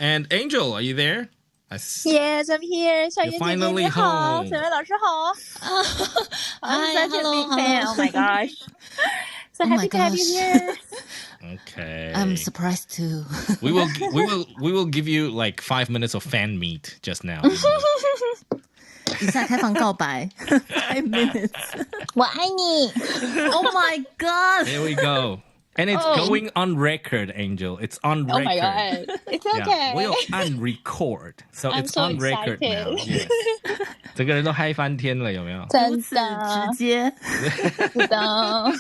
And Angel, are you there? Yes, I'm here. 小妍姐姐你好，沈巍老师好。I'm such a big fan. Oh my gosh. So happy to have you here. Okay. I'm surprised too. we will give you like 5 minutes of fan meet just now. 以下开放告白 5 minutes. 我爱你。Oh my god. There we go. And it's going on record, Angel. It's on record. Oh my god. It's okay. Yeah, we'll unrecord. So I'm it's so on record now. excited. Yes. 整个人都嗨翻天了，有没有？真如此直接。是的，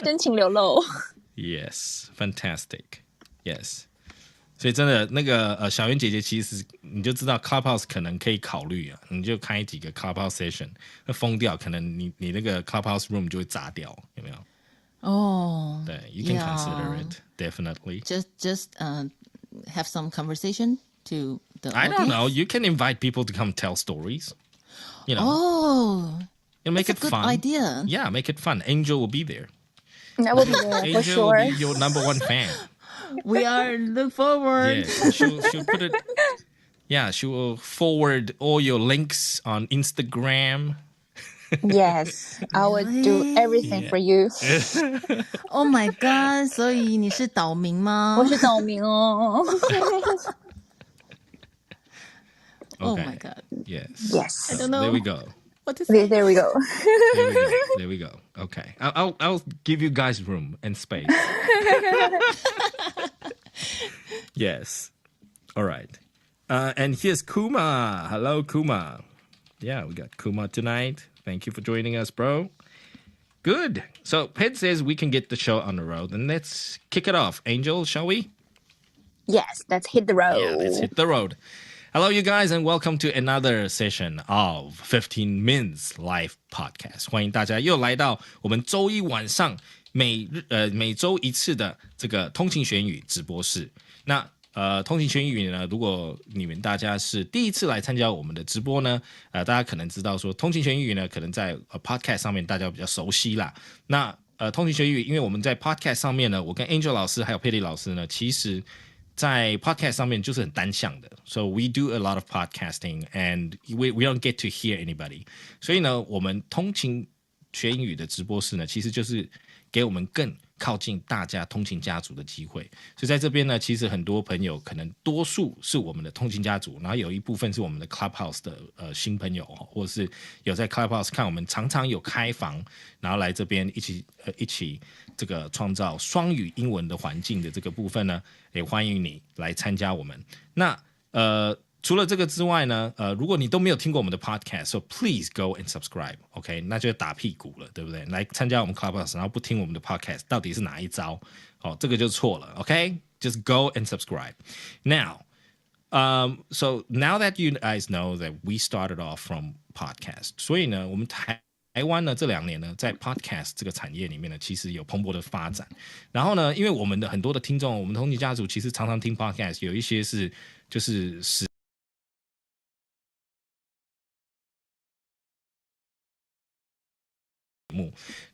真情流露。Yes, fantastic. Yes. 所以真的那个小圆姐姐，其实你就知道 Clubhouse 可能可以考虑啊，你就开几个 Clubhouse session， 会疯掉，可能你那个 Clubhouse room 就会炸掉，有没有？哦，对 ，you can consider it definitely. Just have some conversation to the I audience. don't know. You can invite people to come tell stories. You know, Oh, and make that's it a good fun. idea. Yeah, make it fun. Angel will be there. I will be there for Angel sure. will be your #1 fan. We are look forward. Yeah, she'll put it. Yeah, she will forward all your links on Instagram. Yes, I will do everything for you. Oh my god！ 所以你是岛民吗？我是岛民哦。Oh Okay. my god! Yes. Yes. I don't know. There we go. What to say? There we go. There we go. Okay. I'll give you guys room and space. Yes. All right. And here's Kuma. Hello, Kuma. Yeah, we got Kuma tonight. Thank you for joining us, bro. Good. So Ped says we can get the show on the road, and let's kick it off. Angel, shall we? Yes, let's hit the road. Yeah, let's hit the road. Hello, you guys, and welcome to another session of 15 Minutes Live Podcast. 欢迎大家又来到我们周一晚上每周一次的这个通勤学英语直播室。那通勤学英语呢，如果你们大家是第一次来参加我们的直播呢，大家可能知道说通勤学英语呢，可能在podcast 上面大家比较熟悉啦。那通勤学英语，因为我们在 podcast 上面呢，我跟 Angel 老师还有佩丽老师呢，其实在 podcast 上面就是很单向的 ，so we do a lot of podcasting and we don't get to hear anybody。所以呢，我们通勤学英语的直播室呢，其实就是给我们更靠近大家通勤家族的机会。所以在这边呢，其实很多朋友可能多数是我们的通勤家族，然后有一部分是我们的 Clubhouse 的新朋友，或者是有在 Clubhouse 看我们常常有开房，然后来这边一起这个创造双语英文的环境的这个部分呢，也欢迎你来参加我们。那除了这个之外呢，如果你都没有听过我们的 podcast，so please go and subscribe，OK， 那就打屁股了，对不对？来参加我们 Clubhouse， 然后不听我们的 podcast， 到底是哪一招？哦，这个就错了 ，OK，just go and subscribe. Now, so now that you guys know that we started off from podcast， 所以呢，我们台湾呢这2年呢，在 podcast 这个产业里面呢，其实有蓬勃的发展。然后呢，因为我们的很多的听众，我们通勤家族其实常常听 podcast， 有一些是就是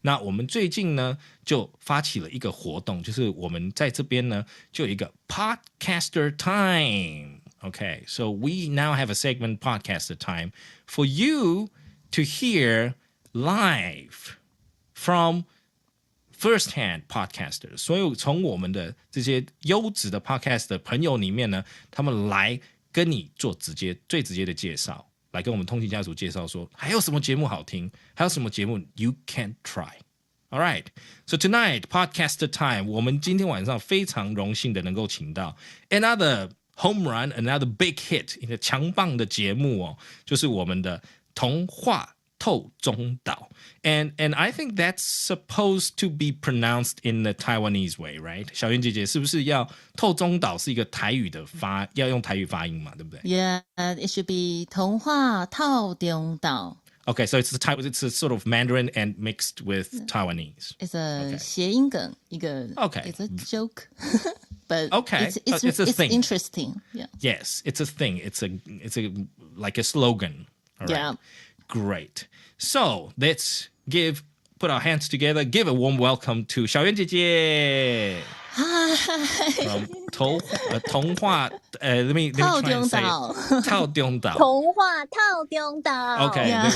那我们最近呢就发起了一个活动，就是我们在这边呢就有一个 Podcaster Time。Okay, so we now have a segment Podcaster Time for you to hear live from first-hand podcasters。所以从我们的这些优质的 podcast 的朋友里面呢，他们来跟你做最直接的介绍。来跟我们通勤家族介绍说，还有什么节目好听，还有什么节目 you can try. All right, so tonight podcaster time， 我们今天晚上非常荣幸的能够请到 another home run, another big hit， 一个强棒的节目哦，就是我们的童话透中岛 and I think that's supposed to be pronounced in the Taiwanese way, right? 小圆姐姐是不是要透中岛是一个台语的要用台语发音嘛，对不对？ Yeah, it should be 童话透中岛。Okay, so it's a sort of Mandarin and mixed with Taiwanese. It's a 谐音梗，一个 Okay. It's a joke, but Okay, it's a thing. interesting. Yeah. Yes, it's a thing. It's a like a slogan. All right. Yeah. Great. So let's put our hands together, give a warm welcome to 小圆姐姐。Hi. 童话let me try and say it. 套中岛。童话套中岛。 Okay, Yeah.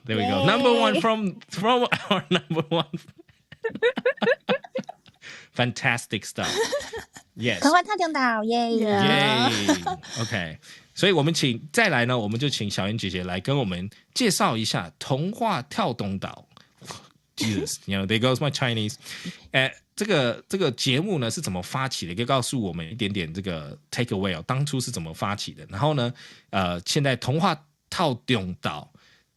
there we go. Yay. Number one from our number one. Fantastic stuff. Yes. 童话套中岛，耶！ Yeah. Yay. OK， 所以我们再来呢，我们就请小妍姐姐来跟我们介绍一下童话跳东岛。Jesus, there goes my Chinese. 这个节目呢是怎么发起的？可以告诉我们一点点这个 take away 哦，当初是怎么发起的？然后呢，现在童话套东岛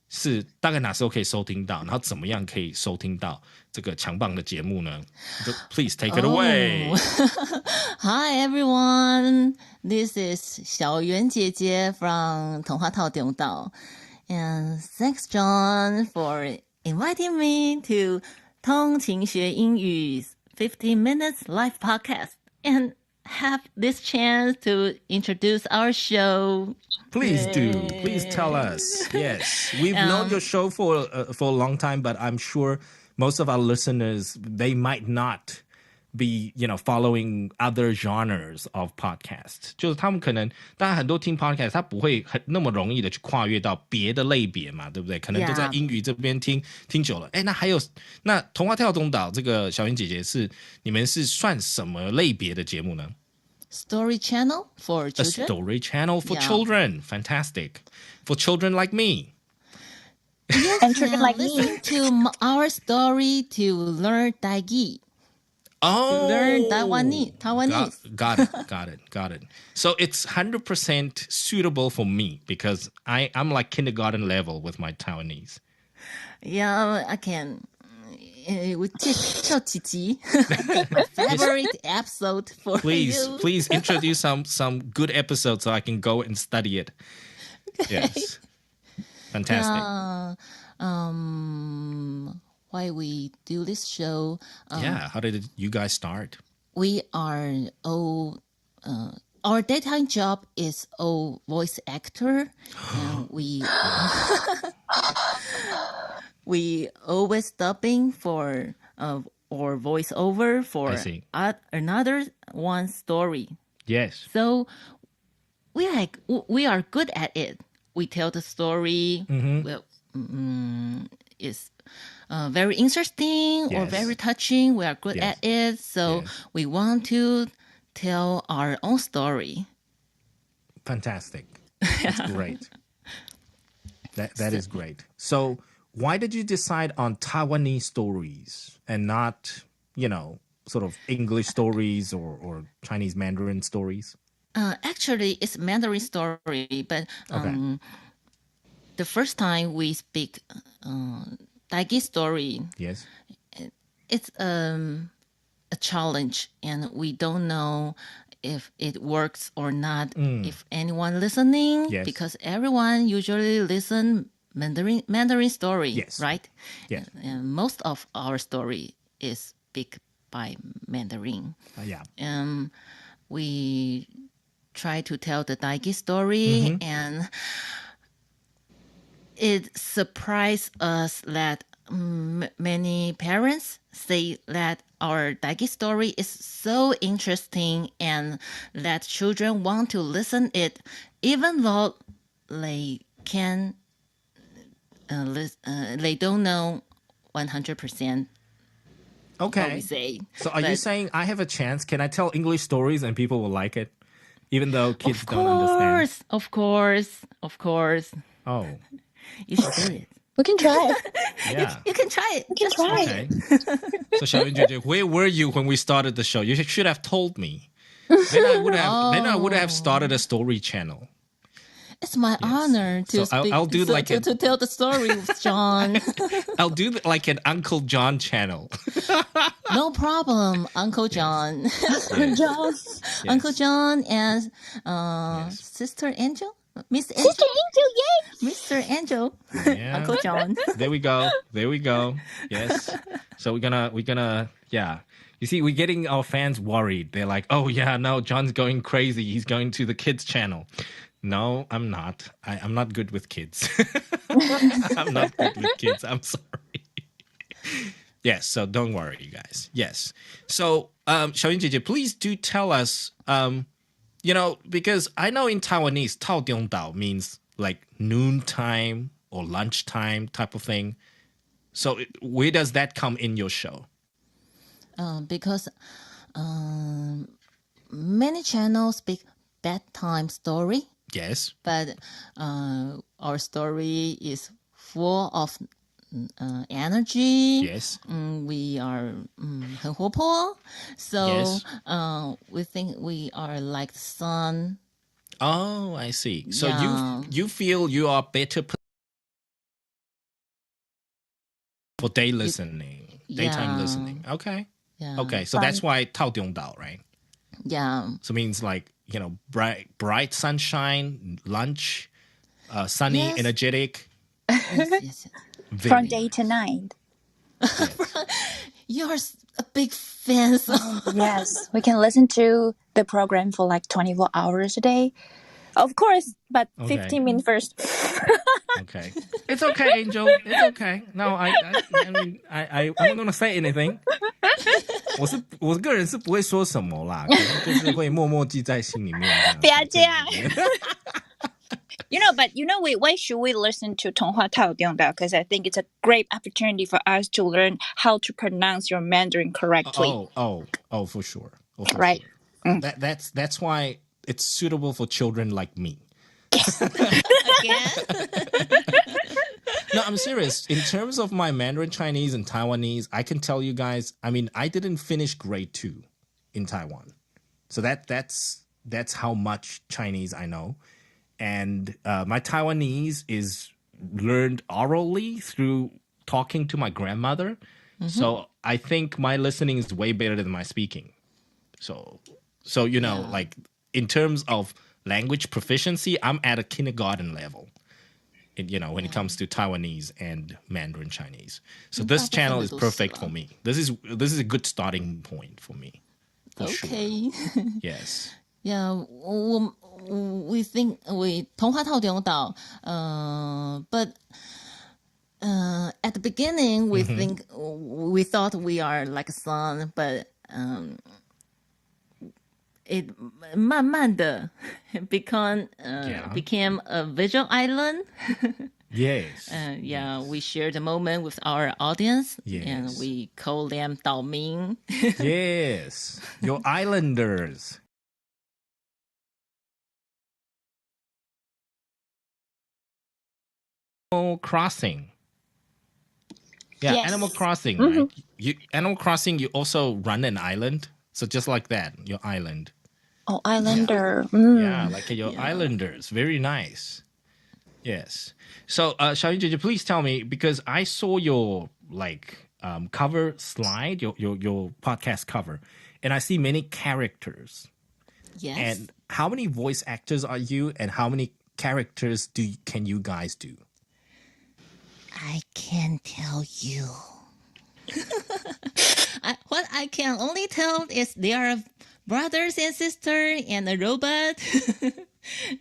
是大概哪时候可以收听到？然后怎么样可以收听到这个强棒的节目呢？ Please take it away. Hi everyone, this is 小圆姐姐 from 童话套中岛, and thanks John for inviting me to 通勤学英语 15 minutes live podcast and have this chance to introduce our show. Please do. Please tell us. Yes, we've known your show for a long time, but I'm sure most of our listeners, they might not be, following other genres of podcast. 就是他们可能，当然很多听 podcast， 他不会那么容易的去跨越到别的类别嘛，对不对？可能都在英语这边听久了。那还有，那童话跳东岛这个小妍姐姐你们是算什么类别的节目呢？Story channel for children. A story channel for children. Fantastic. For children like me. Yes, And children like me. listen to our story to learn Taigi. Oh, Learn Taiwanese. Got it. So it's 100% suitable for me because I'm like kindergarten level with my Taiwanese. Yeah, I can. 我介绍几集 my favorite episode for you. Please introduce some good episodes so I can go and study it. Yes. Fantastic. Why we do this show? How did you guys start? We are all. Our daytime job is all voice actor, and we always dubbing for or voiceover for another one story. Yes. So we are good at it. We tell the story. Well, it's very interesting or very touching. We are good at it. So we want to tell our own story. Fantastic. That's great. That is great. So why did you decide on Taiwanese stories and not, sort of English stories or Chinese Mandarin stories? Actually, it's Mandarin story, but the first time we speak Taigi story, yes, it's a challenge, and we don't know if it works or not. If anyone listening, because everyone usually listen Mandarin story, right? Yes. And most of our story is speak by Mandarin. We try to tell the Taigi story, and it surprised us that many parents say that our Taigi story is so interesting and that children want to listen it, even though they can they don't know 100%. Okay. What we say. So are you saying I have a chance? Can I tell English stories and people will like it, even though kids don't understand? Of course. Oh. You should do it. We can try. Yeah. You can try it. We can try. Okay. So Xiaoyun, where were you when we started the show? You should have told me. Then I would have started a story channel. It's my honor to speak. I'll do to tell the story with John. I'll do like an Uncle John channel. No problem, Uncle John. John. Uncle John and Sister Angel. Miss Angel. Sister Angel, yay! Mr. Angel. Yeah. Uncle John. There we go. Yes. So we're gonna You see, we're getting our fans worried. They're like, oh yeah, no, John's going crazy. He's going to the kids channel. No, I'm not. I'm not good with kids. I'm not good with kids. I'm sorry. Yes, so don't worry, you guys. Yes. So, 小云姐姐, please do tell us, because I know in Taiwanese, 套中岛 means like noontime or lunchtime type of thing. So where does that come in your show? Because many channels speak bedtime story. Yes. But our story is full of energy. Yes. We are 很活泼. So Yes. We think we are like the sun. Oh, I see. So Yeah. you feel you are better for daytime listening. Okay. Yeah. Okay. So that's why 套中岛, right? Yeah. So it means like, bright sunshine, lunch, sunny, Yes. energetic. Yes. From Very day nice. to night. You're a big fan. So. Yes, we can listen to the program for like 24 hours a day. Of course, but Okay. 15 minutes first. Okay. It's okay, Angel. It's okay. No, I mean, I'm not gonna say anything. 我个人是不会说什么啦，可能就是会默默记在心里面。不要这样。Why should we listen to 童话套用岛? Because I think it's a great opportunity for us to learn how to pronounce your Mandarin correctly. Oh, for sure. Right. Sure. That's why it's suitable for children like me. Again? No, I'm serious. In terms of my Mandarin Chinese and Taiwanese, I can tell you guys, I mean, I didn't finish grade 2 in Taiwan. So that's how much Chinese I know. And my Taiwanese is learned orally through talking to my grandmother. Mm-hmm. So I think my listening is way better than my speaking. So like in terms of language proficiency, I'm at a kindergarten level. When it comes to Taiwanese and Mandarin Chinese. So this channel is perfect for me. This is a good starting point for me. For sure. Yes. Yeah, we think we 童话套中岛, but at the beginning we thought we are like a sun, but it 慢慢的 became a visual island. Yes. We shared a moment with our audience. Yes. And we call them 岛民. Yes. Your islanders. Animal Crossing. Yeah, yes. Animal Crossing, right? Animal Crossing, you also run an island. So just like that, your island. Oh, islander. Yeah, like your islanders. Very nice. Yes. So, Xiaoyun Jeje, please tell me, because I saw your cover slide, your podcast cover, and I see many characters. Yes. And how many voice actors are you, and how many characters can you guys do? I can't tell you. What I can only tell is they are brothers and sisters and a robot.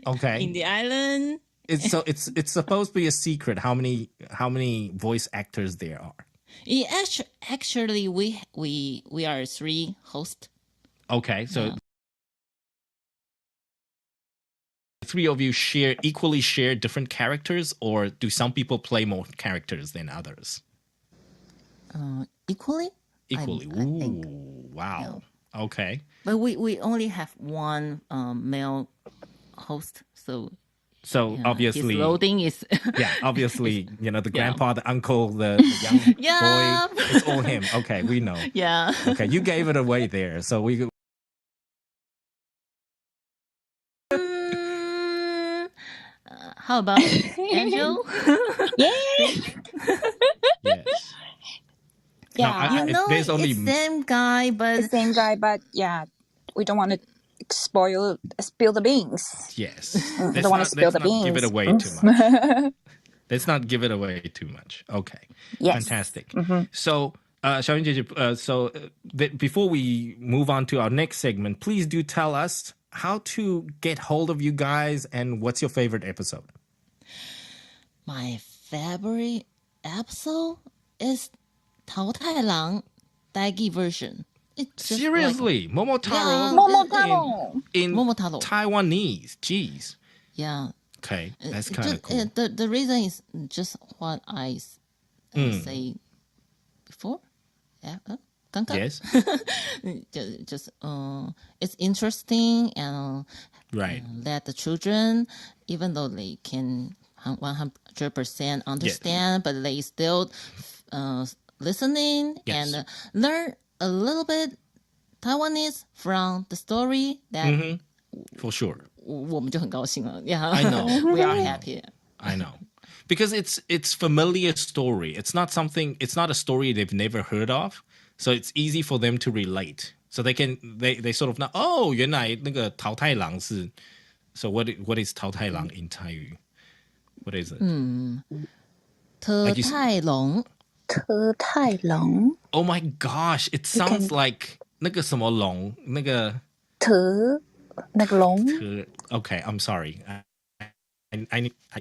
Okay. In the island. It's supposed to be a secret how many voice actors there are. Actually, we are 3 hosts. Okay, so 3 of you equally share different characters, or do some people play more characters than others? Equally. Equally. I think. Wow. Yeah. Okay. But we only have one male host, so obviously his loading is obviously the grandpa, the uncle, the young boy, it's all him. Okay, we know. Yeah. Okay, you gave it away there, so we. How about Angel? Yes. Yeah, no, there's only it's same guy, but we don't want to spill the beans. Yes. We don't want to spill the beans. Give it away too much. Let's not give it away too much. Okay. Yes. Fantastic. So, Xiaoyun Jeje, before we move on to our next segment, please do tell us how to get hold of you guys and what's your favorite episode. My favorite episode is 桃太郎 Daigi version. Seriously, Momotaro. Momotaro. In Momotaro. Taiwanese. Jeez. Yeah. Okay, that's kind of cool. The reason is just what I say before. Yeah. 刚刚 Yes. just it's interesting and Right. let the children, even though they can 100% understand, but they still listening Yes. and learn a little bit Taiwanese from the story that For sure. 我们就很高兴了。Yeah, I know. we are happy. I know. Because it's familiar story. It's not a story they've never heard of. So it's easy for them to relate. So they sort of know, oh, 原来那个桃太郎是 So what is 桃太郎in 台语? What is it? 特太龙 特太龙 Oh my gosh, it sounds like 那个什么龙那个特那个龙 Okay, I'm sorry. I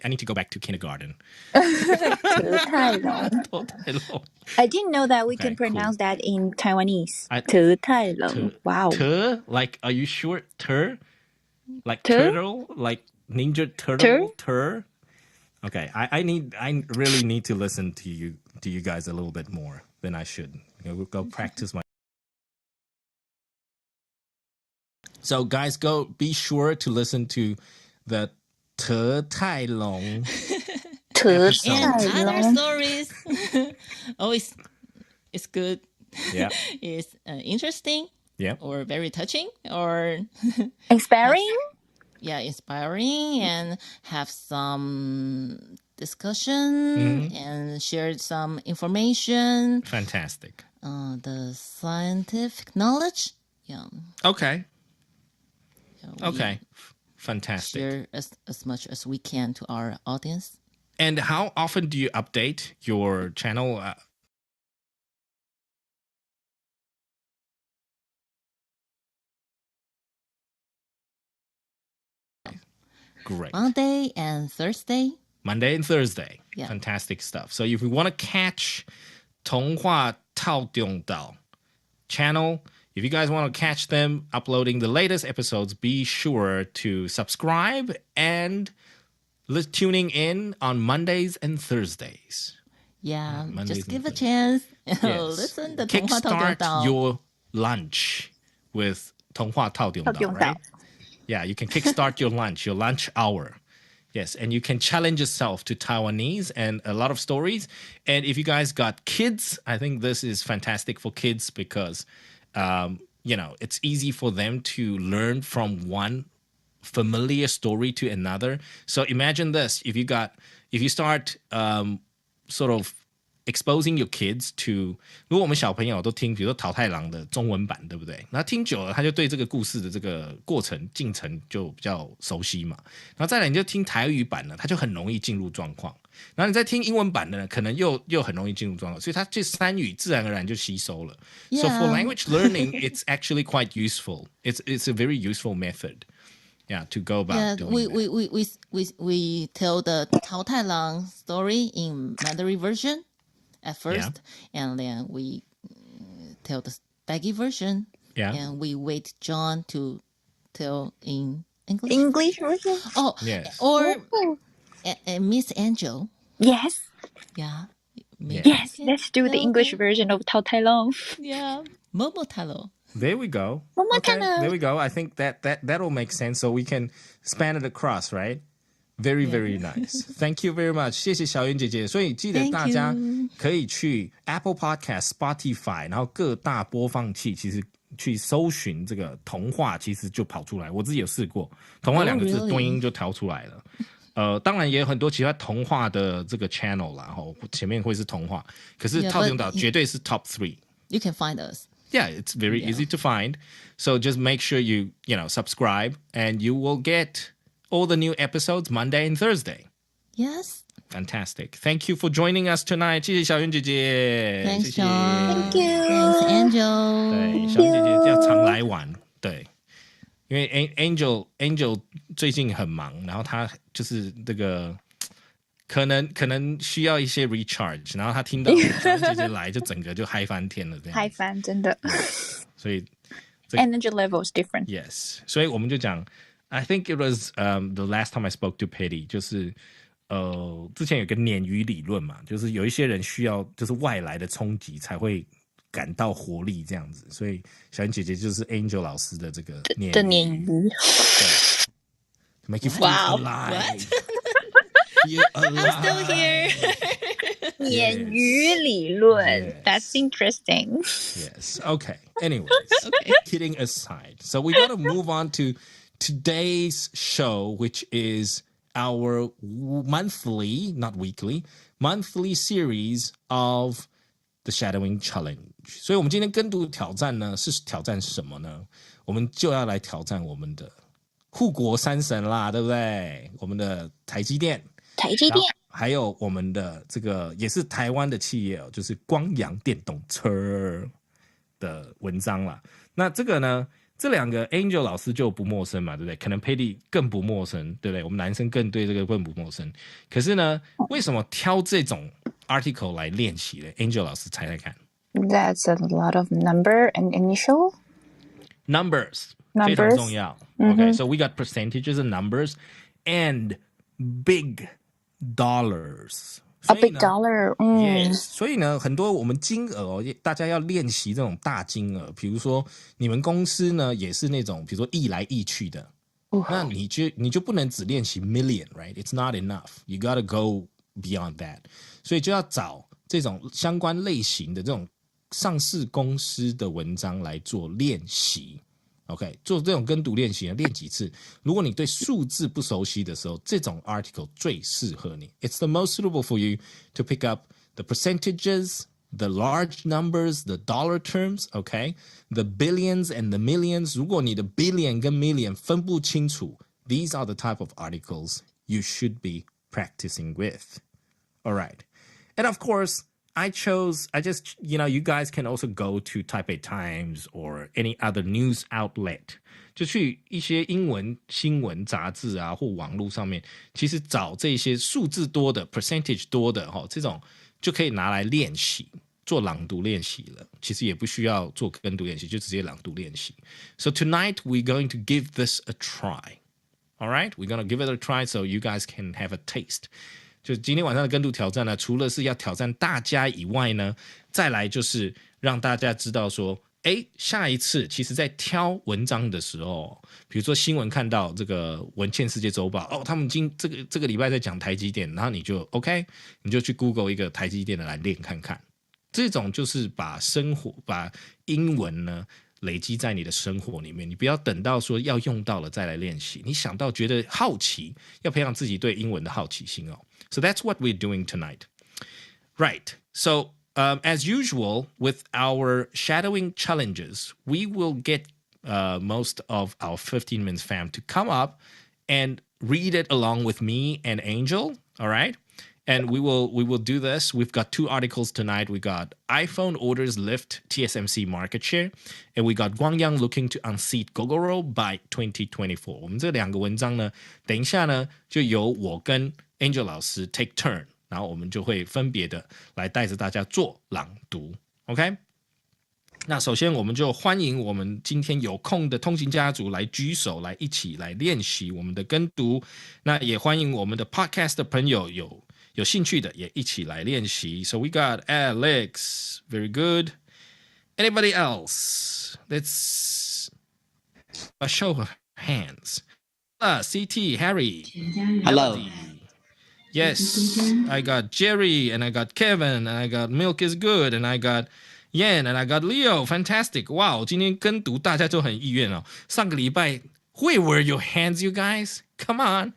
need to go back to kindergarten. 特太龙 桃太郎 I didn't know that we Okay, can pronounce that in Taiwanese. 特 特太龙 Wow. Like, are you sure? Like Ter? turtle? Like Ninja Turtle? Ter? Okay, I really need to listen to you guys a little bit more than I should. We'll go practice my. So guys, be sure to listen to the 特太龙特 episode. ，and 太 other 龙 stories always it's good. Yeah, It's interesting yeah. or very touching or Inspiring? inspiring and have some discussion and share some information. Fantastic. The scientific knowledge. Yeah. Okay. we Okay. Fantastic. Share as much as we can to our audience. And how often do you update your channel? Great. Monday and Thursday. Monday and Thursday. Yeah. Fantastic stuff. So if you want to catch 童话套用岛 channel, if you guys want to catch them uploading the latest episodes, be sure to subscribe and tuning in on Mondays and Thursdays. Yeah, Mondays just and give a Thursdays. chance. Yes. Listen to 童话套用 Kickstart 岛 your lunch with 童话套用岛, 套用岛 right? Yeah, you can kickstart your lunch hour. Yes, and you can challenge yourself to Taiwanese and a lot of stories. And if you guys got kids, I think this is fantastic for kids because, it's easy for them to learn from one familiar story to another. So imagine this: if you start sort of exposing your kids to， 如果我们小朋友都听，比如说桃太郎的中文版，对不对？那听久了，他就对这个故事的这个过程进程就比较熟悉嘛。然后再来，你就听台语版呢，他就很容易进入状况。然后你再听英文版的呢，可能又很容易进入状况，所以他这三语自然而然就吸收了。Yeah. So for language learning, it's actually quite useful. It's a very useful method. Yeah, to go about doing that. We tell the 桃太郎 story in Mandarin version at first, and then we tell the Daigi version, and we wait John to tell in English. English version? Oh, Yes. or Miss Angel. Yes. Yeah. Yes, let's do the English version of 桃太郎 Yeah. Momotaro. There we go. Momotaro. Okay, there we go. I think that'll make sense. So we can span it across, right? Very, very nice. Thank you very much. 谢谢小云姐姐。所以记得 Thank 大家 you. 可以去 Apple Podcast、Spotify， 然后各大播放器，其实去搜寻这个童话，其实就跑出来。我自己有试过，童话两个字 really? 多音就调出来了。当然也有很多其他童话的这个 channel 啦，前面会是童话，可是 Yeah, 套用岛 but 绝对是 top 3。You can find us. Yeah, it's very easy to find. So just make sure you subscribe and you will get all the new episodes Monday and Thursday. Yes. Fantastic. Thank you for joining us tonight. 谢谢小云姐姐。 Thanks, 谢谢 John. Thank you. Thanks, Angel. 对，小云姐姐要常来玩。对，因为 Angel 最近很忙，然后她就是这个可能需要一些 recharge， 然后他听到小圆姐姐来，就整个就嗨翻天了，这样。嗨翻，真的。所以energy level is different. Yes， 所以我们就讲 I think it was the last time I spoke to Patty， 就是之前有个鲶鱼理论嘛，就是有一些人需要就是外来的冲击才会感到活力这样子，所以小圆姐姐就是 Angel 老师的这个鲶鱼，对 to make you feel alive. Feel alive. I'm still here. 鲶鱼理论 Yes. That's interesting. Yes. Okay. Anyways, kidding aside. So we got to move on to today's show, which is our monthly, not weekly, monthly series of the Shadowing Challenge. 所以我们今天跟读挑战呢，是挑战什么呢？我们就要来挑战我们的护国三神啦，对不对？我们的台积电，还有我们的这个也是台湾的企业哦，就是光阳电动车的文章啦。那这个呢，这两个 Angel 老师就不陌生嘛，对不对？可能 Patty 更不陌生，对不对？我们男生更对这个更不陌生。可是呢，为什么挑这种 article 来练习呢 ？Angel 老师猜猜看。That's a lot of number and initial. Numbers 非常重要。Okay, so we got percentages and numbers and big dollars. A big dollar. Yes. 所以呢，很多我们金额大家要练习这种大金额，比如说你们公司呢也是那种，比如说亿来亿去的，那你就不能只练习 million, right? It's not enough. You gotta go beyond that. 所以就要找这种相关类型的这种上市公司的文章来做练习。OK， 做这种跟读练习呢，练几次。如果你对数字不熟悉的时候，这种 article 最适合你。It's the most suitable for you to pick up the percentages, the large numbers, the dollar terms, OK, the billions and the millions. 如果你的 billion 跟 million 分不清楚 these are the type of articles you should be practicing with. All right. And of course, I just, you guys can also go to Taipei Times or any other news outlet. 就去一些英文新闻杂志啊，或网络上面，其实找这些数字多的 percentage 多的这种就可以拿来练习，做朗读练习了。其实也不需要做跟读练习，就直接朗读练习。So tonight we're going to give this a try. All right, we're going to give it a try so you guys can have a taste. 就今天晚上的跟读挑战呢，除了是要挑战大家以外呢，再来就是让大家知道说，下一次其实在挑文章的时候，比如说新闻看到这个文茜世界周报，他们这个礼拜在讲台积电，然后你就 OK， 你就去 Google 一个台积电的来练看看。这种就是把英文呢累积在你的生活里面，你不要等到说要用到了再来练习，你想到觉得好奇，要培养自己对英文的好奇心哦。So that's what we're doing tonight. Right. So as usual with our shadowing challenges, we will get most of our 15 Minutes fam to come up and read it along with me and Angel. All right. And we will do this. We've got 2 articles tonight. We got iPhone orders lift TSMC market share, and we got Guangyang looking to unseat Gogoro by 2024. 我们这2个文章呢，等一下呢就由我跟 Angel 老师 take turn， 然后我们就会分别的来带着大家做朗读。OK？ 那首先我们就欢迎我们今天有空的通勤家族来举手，来一起来练习我们的跟读。那也欢迎我们的 podcast 的朋友有兴趣的也一起来练习。So we got Alex, very good. Anybody else? Let's show of hands. CT, Harry. Hello. Yes, I got Jerry, and I got Kevin, and I got Milk is good, and I got Yan, and I got Leo. Fantastic. Wow, 今天跟读大家都很意愿哦。上个礼拜 where were your hands, you guys? Come on.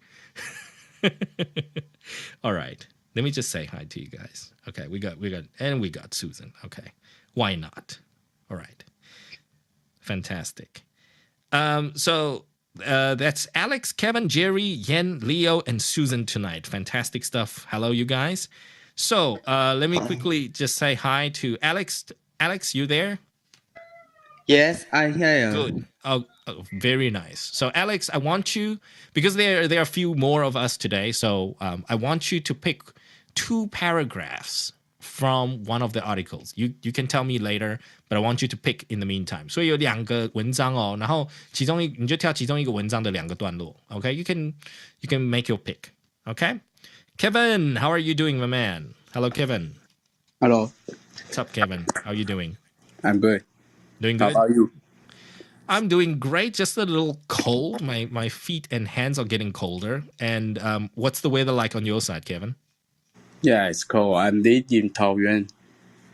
All right, let me just say hi to you guys. Okay, we got Susan. Okay, why not? All right, fantastic. So that's Alex, Kevin, Jerry, Yen, Leo, and Susan tonight. Fantastic stuff. Hello, you guys. So let me quickly just say hi to Alex. Alex, you there? Yes, I hear you. Good. Very nice. So, Alex, I want you, because there are a few more of us today, so I want you to pick 2 paragraphs from one of the articles. You can tell me later, but I want you to pick in the meantime. 所以有2个文章哦，然后你就挑其中一个文章的2个段落。Okay, you can make your pick. Okay, Kevin, how are you doing, my man? Hello, Kevin. Hello. What's up, Kevin? How are you doing? I'm good. Doing How good? about you? I'm doing great. Just a little cold. My feet and hands are getting colder. And what's the weather like on your side, Kevin? Yeah, it's cold. I'm living in Taoyuan.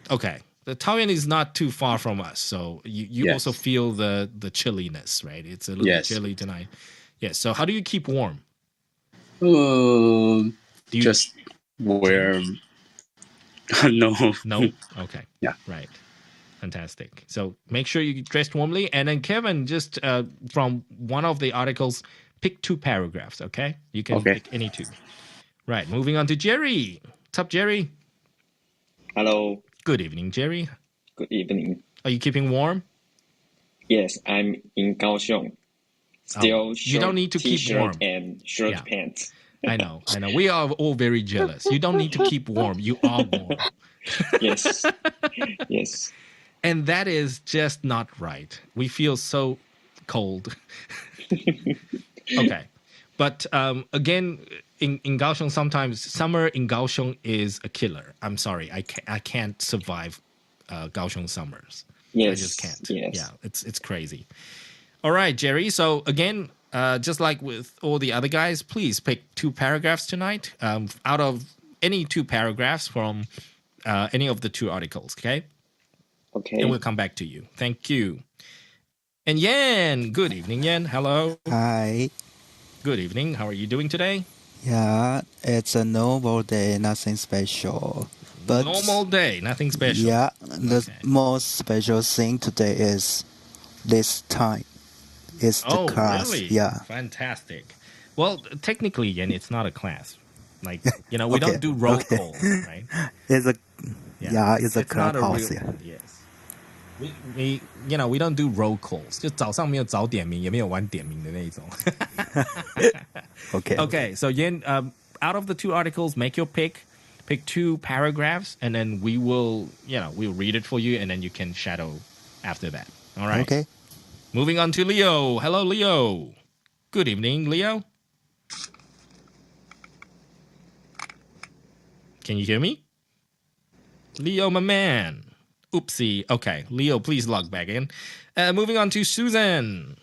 Okay. The Taoyuan is not too far from us. So you Yes. also feel the chilliness, right? It's a little Yes. chilly tonight. Yes. So how do you keep warm? Just wear. No. No? Okay. Yeah. Right. Fantastic. So make sure you dressed warmly. And then Kevin, just from one of the articles, pick 2 paragraphs, okay? You can pick any 2. Right. Moving on to Jerry. What's up, Jerry? Hello. Good evening, Jerry. Good evening. Are you keeping warm? Yes, I'm in Kaohsiung. Still you don't need to keep t-shirt warm. and short pants. I know. We are all very jealous. You don't need to keep warm. You are warm. Yes. Yes. And that is just not right. We feel so cold. Okay. But again, in Kaohsiung, sometimes summer in Kaohsiung is a killer. I'm sorry. I can't survive Kaohsiung summers. Yes. I just can't. Yes. Yeah, it's crazy. All right, Jerry. So again, just like with all the other guys, please pick 2 paragraphs tonight out of any 2 paragraphs from any of the 2 articles, okay? Okay. And we'll come back to you. Thank you. And Yan, good evening, Yan. Hello. Hi. Good evening. How are you doing today? Yeah, it's a normal day, nothing special. But Normal day, nothing special. Yeah, the most special thing today is this time. It's the class. Really? Yeah. Fantastic. Well, technically, Yan, it's not a class. Like, we don't do roll calls, right? It's a it's a clubhouse. Yes. We we don't do roll calls. 就早上没有早点名，也没有晚点名的那一种。Okay. So Yan, out of the 2 articles, make your pick. Pick 2 paragraphs, and then we will, we'll read it for you, and then you can shadow after that. All right. Okay. Moving on to Leo. Hello, Leo. Good evening, Leo. Can you hear me? Leo, my man. Oopsie. Okay. Leo, please log back in. Moving on to Susan.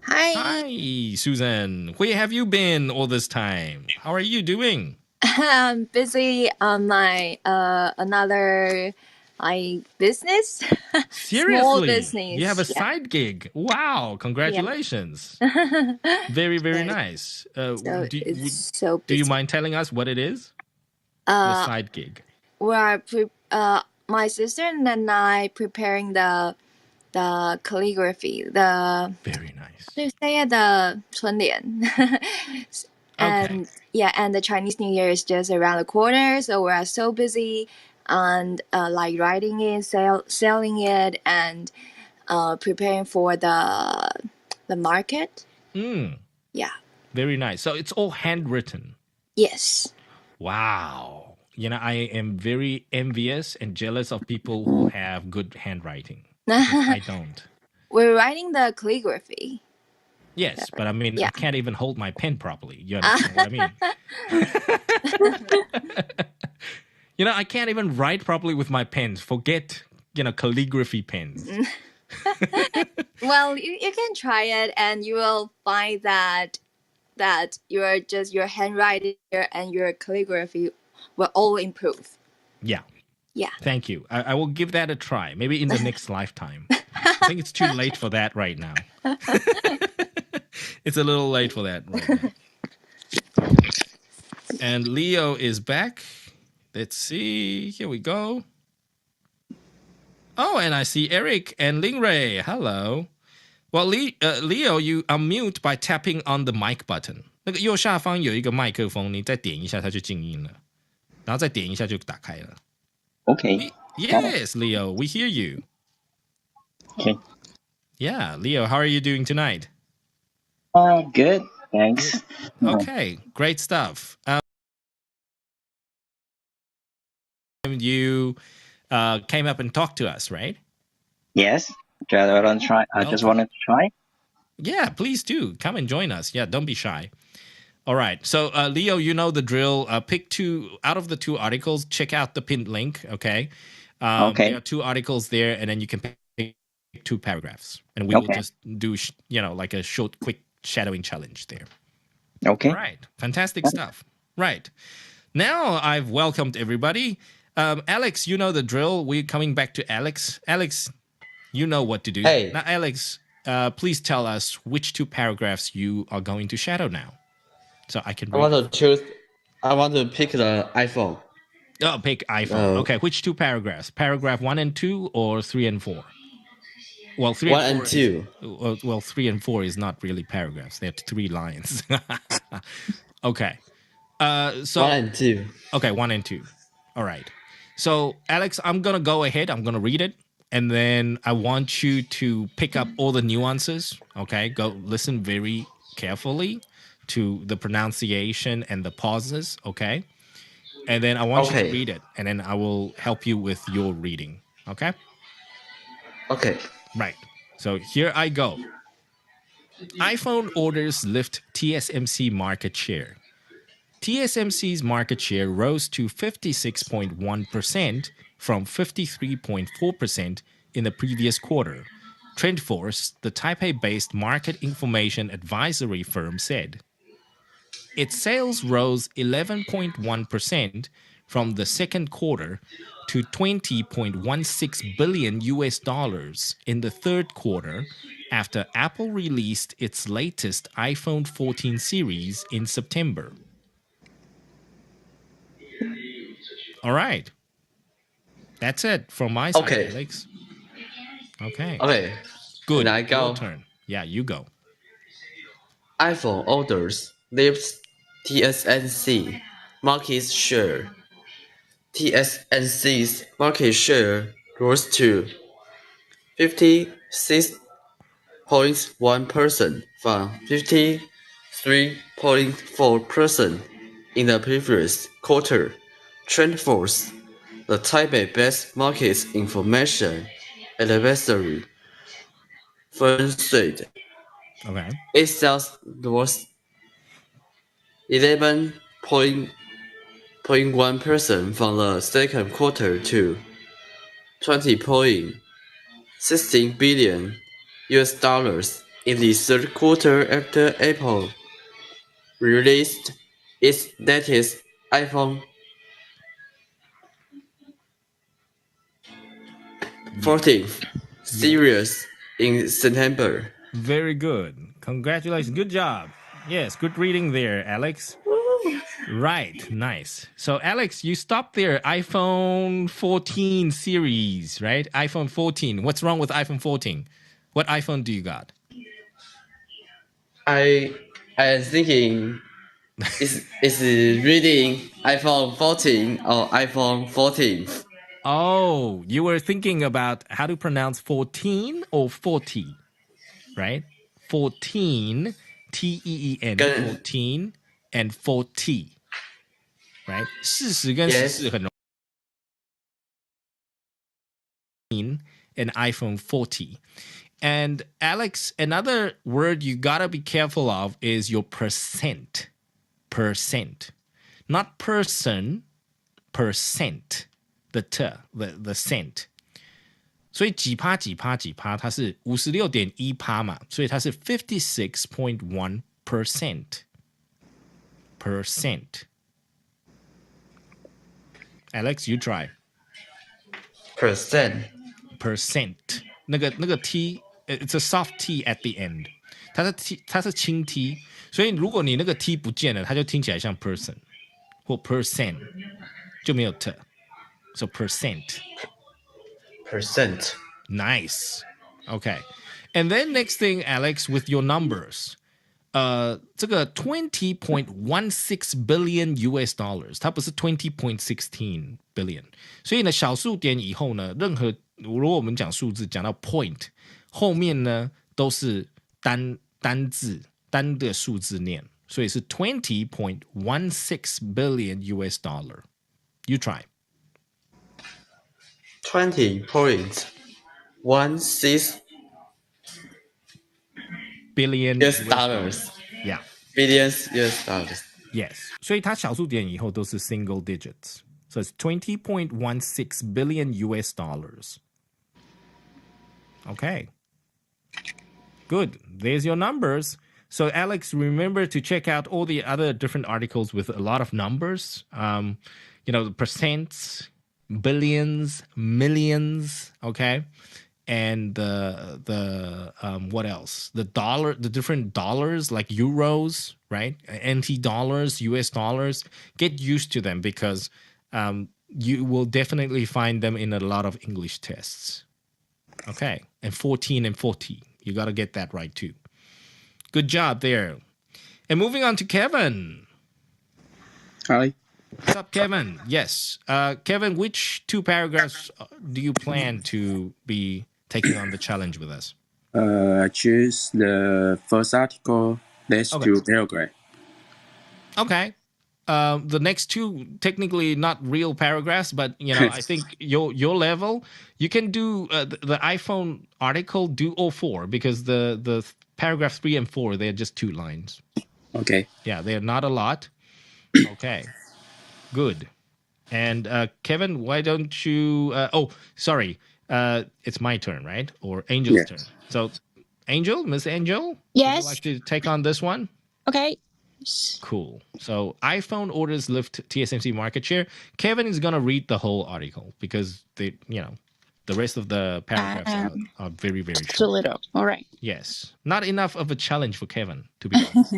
Hi. Hi, Susan. Where have you been all this time? How are you doing? I'm busy on my another business. Seriously? Small business. You have a side gig. Wow. Congratulations. Very, very nice. Do you mind telling us what it is? The side gig. My sister and I preparing the calligraphy. Very nice. 就say the 春联. And and the Chinese New Year is just around the corner, so we are so busy and like writing it, selling it, and preparing for the market. Yeah. Very nice. So it's all handwritten. Yes. Wow. I am very envious and jealous of people who have good handwriting. I don't. We're writing the calligraphy. Yes, but I mean, I can't even hold my pen properly. You understand what I mean? I can't even write properly with my pens. Forget, calligraphy pens. Well, you can try it, and you will find that your handwriting and your calligraphy will all improve. Yeah. Yeah. Thank you. I will give that a try. Maybe in the next lifetime. I think it's too late for that right now. It's a little late for that right now. And Leo is back. Let's see. Here we go. Oh, and I see Eric and Ling Ray. Hello. Well, Leo, you unmute by tapping on the mic button. 那个右下方有一个麦克风，你再点一下它就静音了，然后再点一下就打开了。Okay. Yes, Leo, we hear you. Okay. Yeah, Leo, how are you doing tonight? Good. Thanks. Okay, great stuff. You came up and talked to us, right? Yes. I just wanted to try. Yeah, please do. Come and join us. Yeah, don't be shy. All right. So, Leo, you know the drill. Pick two out of the two articles. Check out the pinned link. Okay. Okay. There are two articles there, and then you can pick two paragraphs, and we will just do, like a short, quick shadowing challenge there. Okay. All right. Fantastic stuff. Right. Now I've welcomed everybody. Alex, you know the drill. We're coming back to Alex. Alex, you know what to do. Hey. Now, Alex, please tell us which two paragraphs you are going to shadow now. So I can read I want to pick the iPhone. Oh, pick iPhone. Okay, which two paragraphs? Paragraph 1 and 2 or 3 and 4? Well, 3 1 and 4 and 2. well, 3 and 4 is not really paragraphs. They're 3 lines. Okay. So 1 and 2. Okay, 1 and 2. All right. So, Alex, I'm going to go ahead. I'm going to read it. And then I want you to pick up all the nuances. Okay. Go listen very carefully to the pronunciation and the pauses. Okay. And then I want you to read it. And then I will help you with your reading. Okay. Okay. Right. So here I go. iPhone orders lift TSMC market share. TSMC's market share rose to 56.1% from 53.4% in the previous quarter. TrendForce, the Taipei-based market information advisory firm, said. Its sales rose 11.1% from the second quarter to $20.16 billion in the third quarter after Apple released its latest iPhone 14 series in September. All right. That's it from my side, Alex. Okay. Okay. Good. And I go. Your turn. Yeah, you go. iPhone orders lifts TSMC market share. TSMC's market share rose to 56.1% from 53.4% in the previous quarter. TrendForce, the Taipei-based market information advisory firm said, Okay. its sales rose 11.1% from the second quarter to $20.16 billion in the third quarter after Apple released its latest iPhone 14 series in September. Very good. Congratulations. Good job. Yes, good reading there, Alex. Right. Nice. So, Alex, you stopped there. iPhone 14 series, right? iPhone 14. What's wrong with iPhone 14? What iPhone do you got? I am thinking is reading iPhone 14 or iPhone 14. Oh, you were thinking about how to pronounce 14 or 40, right? 14, T-E-E-N, 14, and 40, right? 事实跟时事很容易 and iPhone 40. And Alex, another word you gotta be careful of is your percent. Percent. Not person, percent. The cent. 所以几趴几趴几趴，它是56.1%嘛，所以它是 56.1%. Percent. Alex, you try. Percent. 那个 T, it's a soft T at the end. 它是轻 T, 所以如果你那个 T 不见了，它就听起来像 person 或 percent 就没有 T. So percent. Nice. Okay. And then next thing, Alex, with your numbers. 这个 $20.16 billion， 它不是 $20.16 billion， 所以呢小数点以后呢，任何如果我们讲数字，讲到 point 后面呢都是单字单的数字念，所以是 $20.16 billion US. You try. 20.16 billion US dollars. Yeah. Billions US dollars. Yes. 所以它小数点以后都是 single digits. So it's $20.16 billion US. Okay. Good. There's your numbers. So Alex, remember to check out all the other different articles with a lot of numbers. The percents, billions, millions, okay? And the what else? The different dollars like euros, right? NT dollars, US dollars. Get used to them because you will definitely find them in a lot of English tests. Okay, and 14 and 40. You got to get that right too. Good job there. And moving on to Kevin. Hi. What's up, Kevin? Yes. Kevin, which two paragraphs do you plan to be taking on the challenge with us? I choose the first article. Let's do paragraph. Okay. The next two technically not real paragraphs, but I think your level, you can do the iPhone article, do all four because the paragraph 3 and 4 they're just 2 lines. Okay. Yeah, they're not a lot. Okay, good. And Kevin, why don't you? Sorry, it's my turn, right? Or Angel's turn. So, Miss Angel, yes. would you like to take on this one? Okay. Cool. So iPhone orders lift TSMC market share. Kevin is gonna read the whole article because the rest of the paragraphs are very, very short. Too little. All right. Yes, not enough of a challenge for Kevin, to be honest.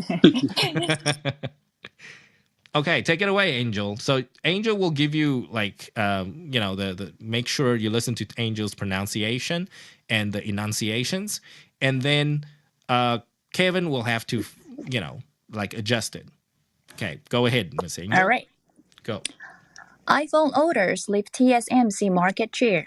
Okay, take it away, Angel. So Angel will give you the make sure you listen to Angel's pronunciation and the enunciations, and then Kevin will have to adjust it. Okay, go ahead, Miss Angel. All right. Go. iPhone orders lift TSMC market share.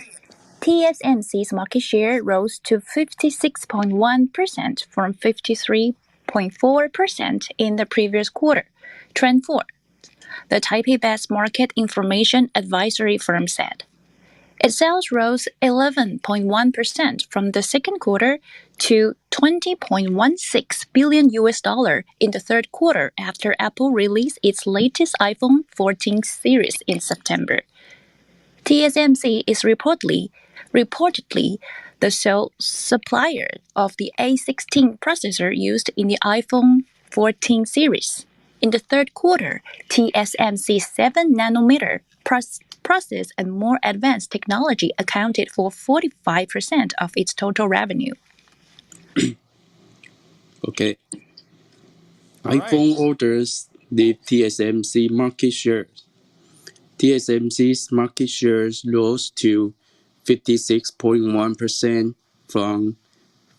TSMC's market share rose to 56.1% from 53.4% in the previous quarter. Trend 4. The Taipei-based market information advisory firm said. Its sales rose 11.1% from the second quarter to $20.16 billion in the third quarter after Apple released its latest iPhone 14 series in September. TSMC is reportedly the sole supplier of the A16 processor used in the iPhone 14 series. In the third quarter, TSMC's 7-nanometer process and more advanced technology accounted for 45% of its total revenue. Okay. All iPhone orders lift TSMC market share. TSMC's market share rose to 56.1% from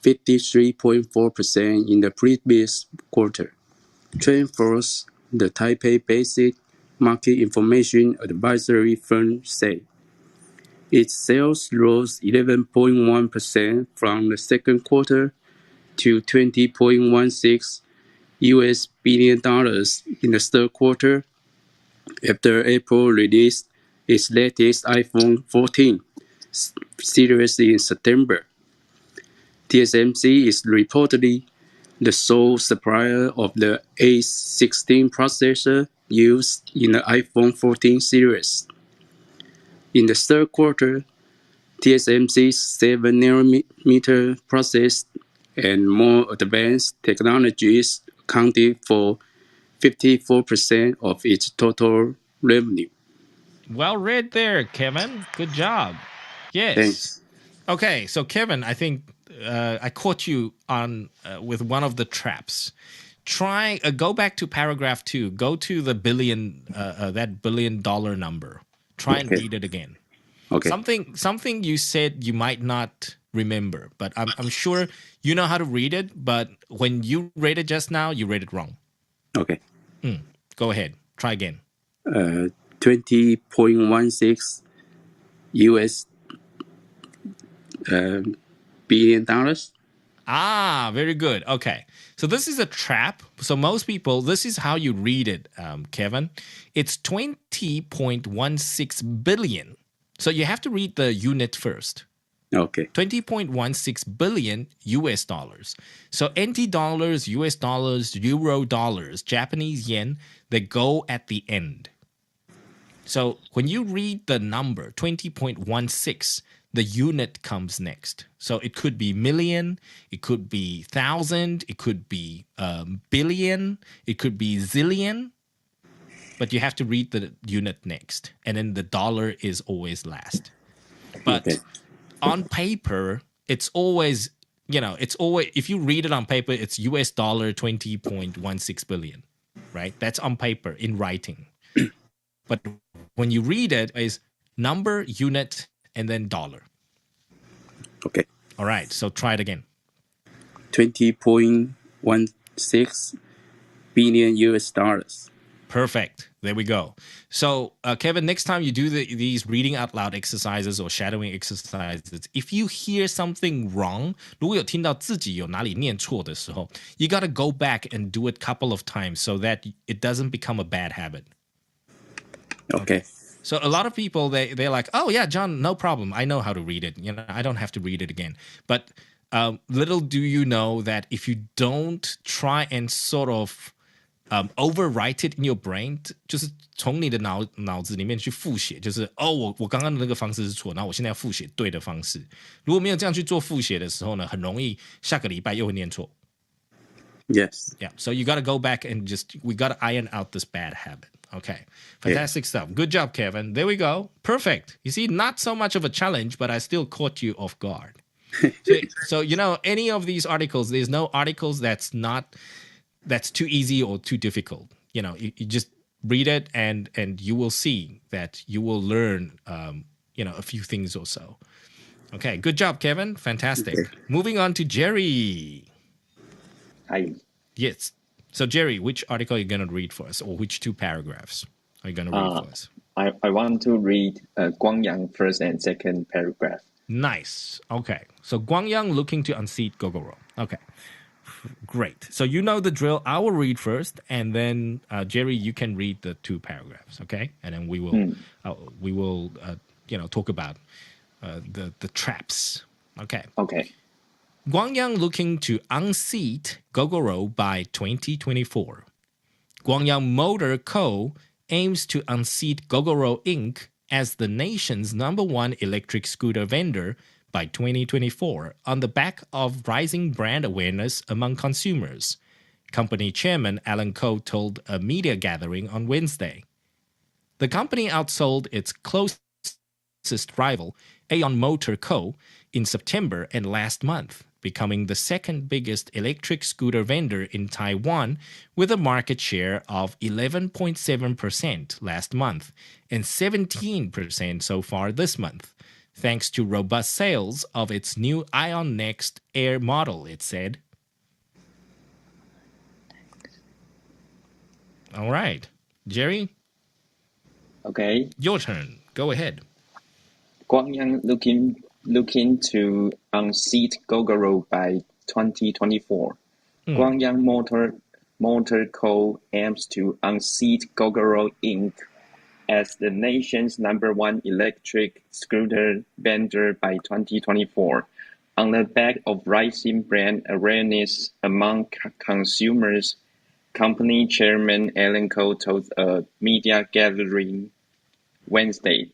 53.4% in the previous quarter. Trend 4, the Taipei-based market information advisory firm said. Its sales rose 11.1% from the second quarter to $20.16 billion in the third quarter after Apple released its latest iPhone 14 series in September. TSMC is reportedly the sole supplier of the A16 processor used in the iPhone 14 series. In the third quarter, TSMC's 7-nanometer process and more advanced technologies accounted for 54% of its total revenue. Well read there, Kevin. Good job. Yes. Thanks. Okay, so Kevin, I think I caught you on with one of the traps. Try go back to paragraph 2. Go to the billion, that $1 billion number. Try and read it again. Okay. Something you said you might not remember, but I'm sure you know how to read it. But when you read it just now, you read it wrong. Okay. Go ahead. Try again. 20.16 billion dollars. Ah, very good. Okay. So this is a trap. So most people, this is how you read it, Kevin. It's 20.16 billion. So you have to read the unit first. Okay. 20.16 billion US dollars. So NT dollars, US dollars, Euro dollars, Japanese yen, they go at the end. So when you read the number 20.16, the unit comes next. So it could be million, it could be thousand, it could be billion, it could be zillion. But you have to read the unit next. And then the dollar is always last. But on paper, it's always, if you read it on paper, it's US dollar 20.16 billion, right? That's on paper in writing. But when you read it, it's number, unit, and then dollar. Okay. All right. So try it again. 20.16 billion US dollars. Perfect. There we go. So, Kevin, next time you do these reading out loud exercises or shadowing exercises, if you hear something wrong, 如果有听到自己有哪里念错的时候, you got to go back and do it a couple of times so that it doesn't become a bad habit. Okay. So a lot of people, they're like, oh, yeah, John, no problem. I know how to read it. I don't have to read it again. But little do you know that if you don't try and sort of overwrite it in your brain, 就是从你的脑子里面去复写，就是我刚刚的那个方式是错，然后我现在要复写对的方式。如果没有这样去做复写的时候呢，很容易下个礼拜又会念错。Yes. Yeah. So you got to go back and we got to iron out this bad habit. Okay. Fantastic stuff. Good job, Kevin. There we go. Perfect. You see, not so much of a challenge, but I still caught you off guard. So any of these articles, there's no articles that's too easy or too difficult. You just read it and you will see that you will learn, a few things or so. Okay. Good job, Kevin. Fantastic. Okay. Moving on to Jerry. Hi. Yes. So, Jerry, which article are you going to read for us, or which two paragraphs are you going to read for us? I want to read Guangyang first and second paragraph. Nice. Okay. So, Guangyang looking to unseat Gogoro. Okay. Great. So, you know the drill. I will read first, and then, Jerry, you can read the two paragraphs, okay? And then we will talk about the traps. Okay. Okay. Guangyang looking to unseat Gogoro by 2024. Guangyang Motor Co. aims to unseat Gogoro Inc. as the nation's #1 electric scooter vendor by 2024 on the back of rising brand awareness among consumers, company chairman Alan Koh told a media gathering on Wednesday. The company outsold its closest rival, Aeon Motor Co., in September and last month, becoming the second biggest electric scooter vendor in Taiwan with a market share of 11.7% last month and 17% so far this month, thanks to robust sales of its new iOnex Air model, it said. All right. Jerry? Okay. Your turn. Go ahead. Guangyang looking to unseat Gogoro by 2024. Guangyang Motor Co. aims to unseat Gogoro Inc. as the nation's #1 electric scooter vendor by 2024, on the back of rising brand awareness among consumers, company chairman Alan Koh told a media gathering Wednesday.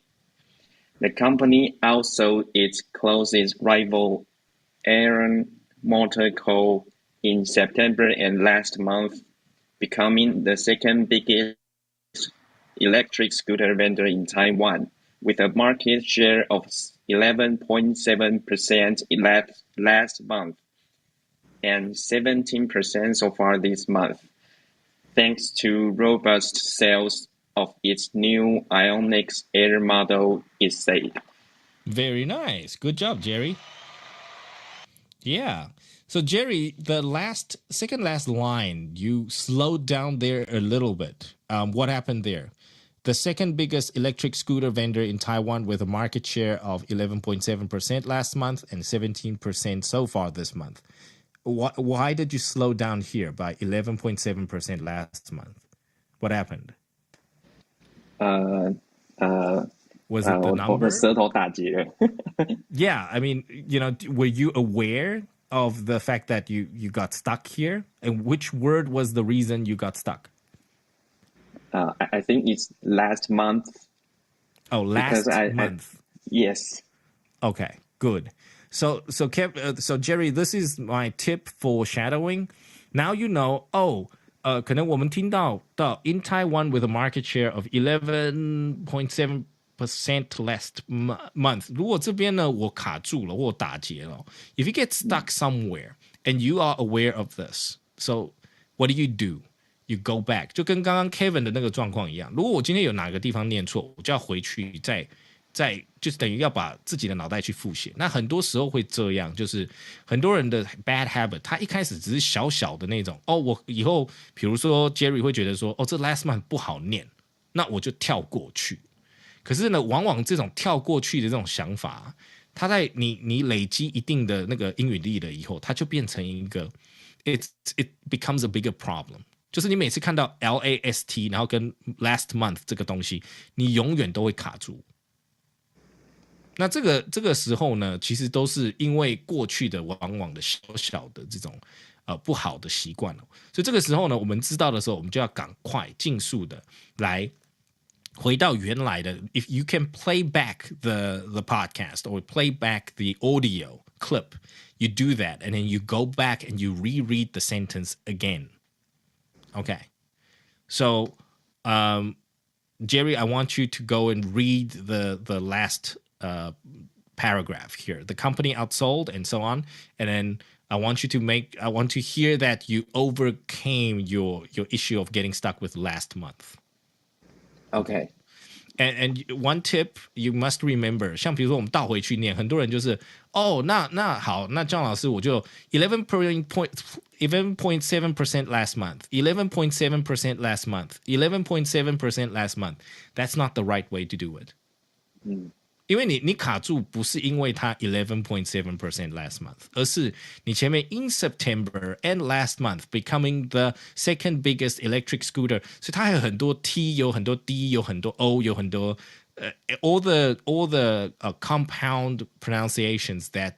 The company outsold its closest rival, Aeon Motor Co., in September and last month, becoming the second biggest electric scooter vendor in Taiwan, with a market share of 11.7% last month and 17% so far this month, thanks to robust sales of its new iOnex Air model, it said. Very nice. Good job, Jerry. Yeah. So, Jerry, the second last line, you slowed down there a little bit. What happened there? the second biggest electric scooter vendor in Taiwan with a market share of 11.7% last month and 17% so far this month. Why did you slow down here by 11.7% last month? What happened? Was it the number? 我的舌头打结了。Yeah, I mean, were you aware of the fact that you got stuck here? And which word was the reason you got stuck? I think it's last month. Oh, last month. Yes. Okay, good. So Jerry, this is my tip for shadowing. Now you know. 可能我们听到 in Taiwan with a market share of 11.7% last month. 如果这边呢我卡住了或打结了 if you get stuck somewhere and you are aware of this, so what do? You go back. 就跟刚刚 Kevin 的那个状况一样。如果我今天有哪个地方念错，我就要回去再就是等于要把自己的脑袋去复写。那很多时候会这样，就是很多人的 bad habit， 他一开始只是小小的那种我以后比如说 Jerry 会觉得说这 last month 不好念，那我就跳过去。可是呢，往往这种跳过去的这种想法，它在你累积一定的那个英语力了以后，它就变成一个 it becomes a bigger problem。就是你每次看到 last 然后跟 last month 这个东西，你永远都会卡住。那这个时候呢，其实都是因为过去的往往的小小的这种不好的习惯了。所以这个时候呢，我们知道的时候，我们就要赶快尽速的来回到原来的。If you can play back the podcast or play back the audio clip, you do that, and then you go back and you reread the sentence again. Okay, so Jerry, I want you to go and read the last paragraph here. The company outsold and so on, and then I want to hear that you overcame your issue of getting stuck with last month. Okay. And one tip you must remember， 像比如说我们倒回去念，很多人就是那好，那John老师我就 11.7% last month, 11.7% last month, 11.7% last month. That's not the right way to do it. 因为你卡住不是因为它 11.7% last month， 而是你前面 in September and last month becoming the second biggest electric scooter， 所以它还有很多 T， 有很多 D， 有很多 O， 有很多all the compound pronunciations that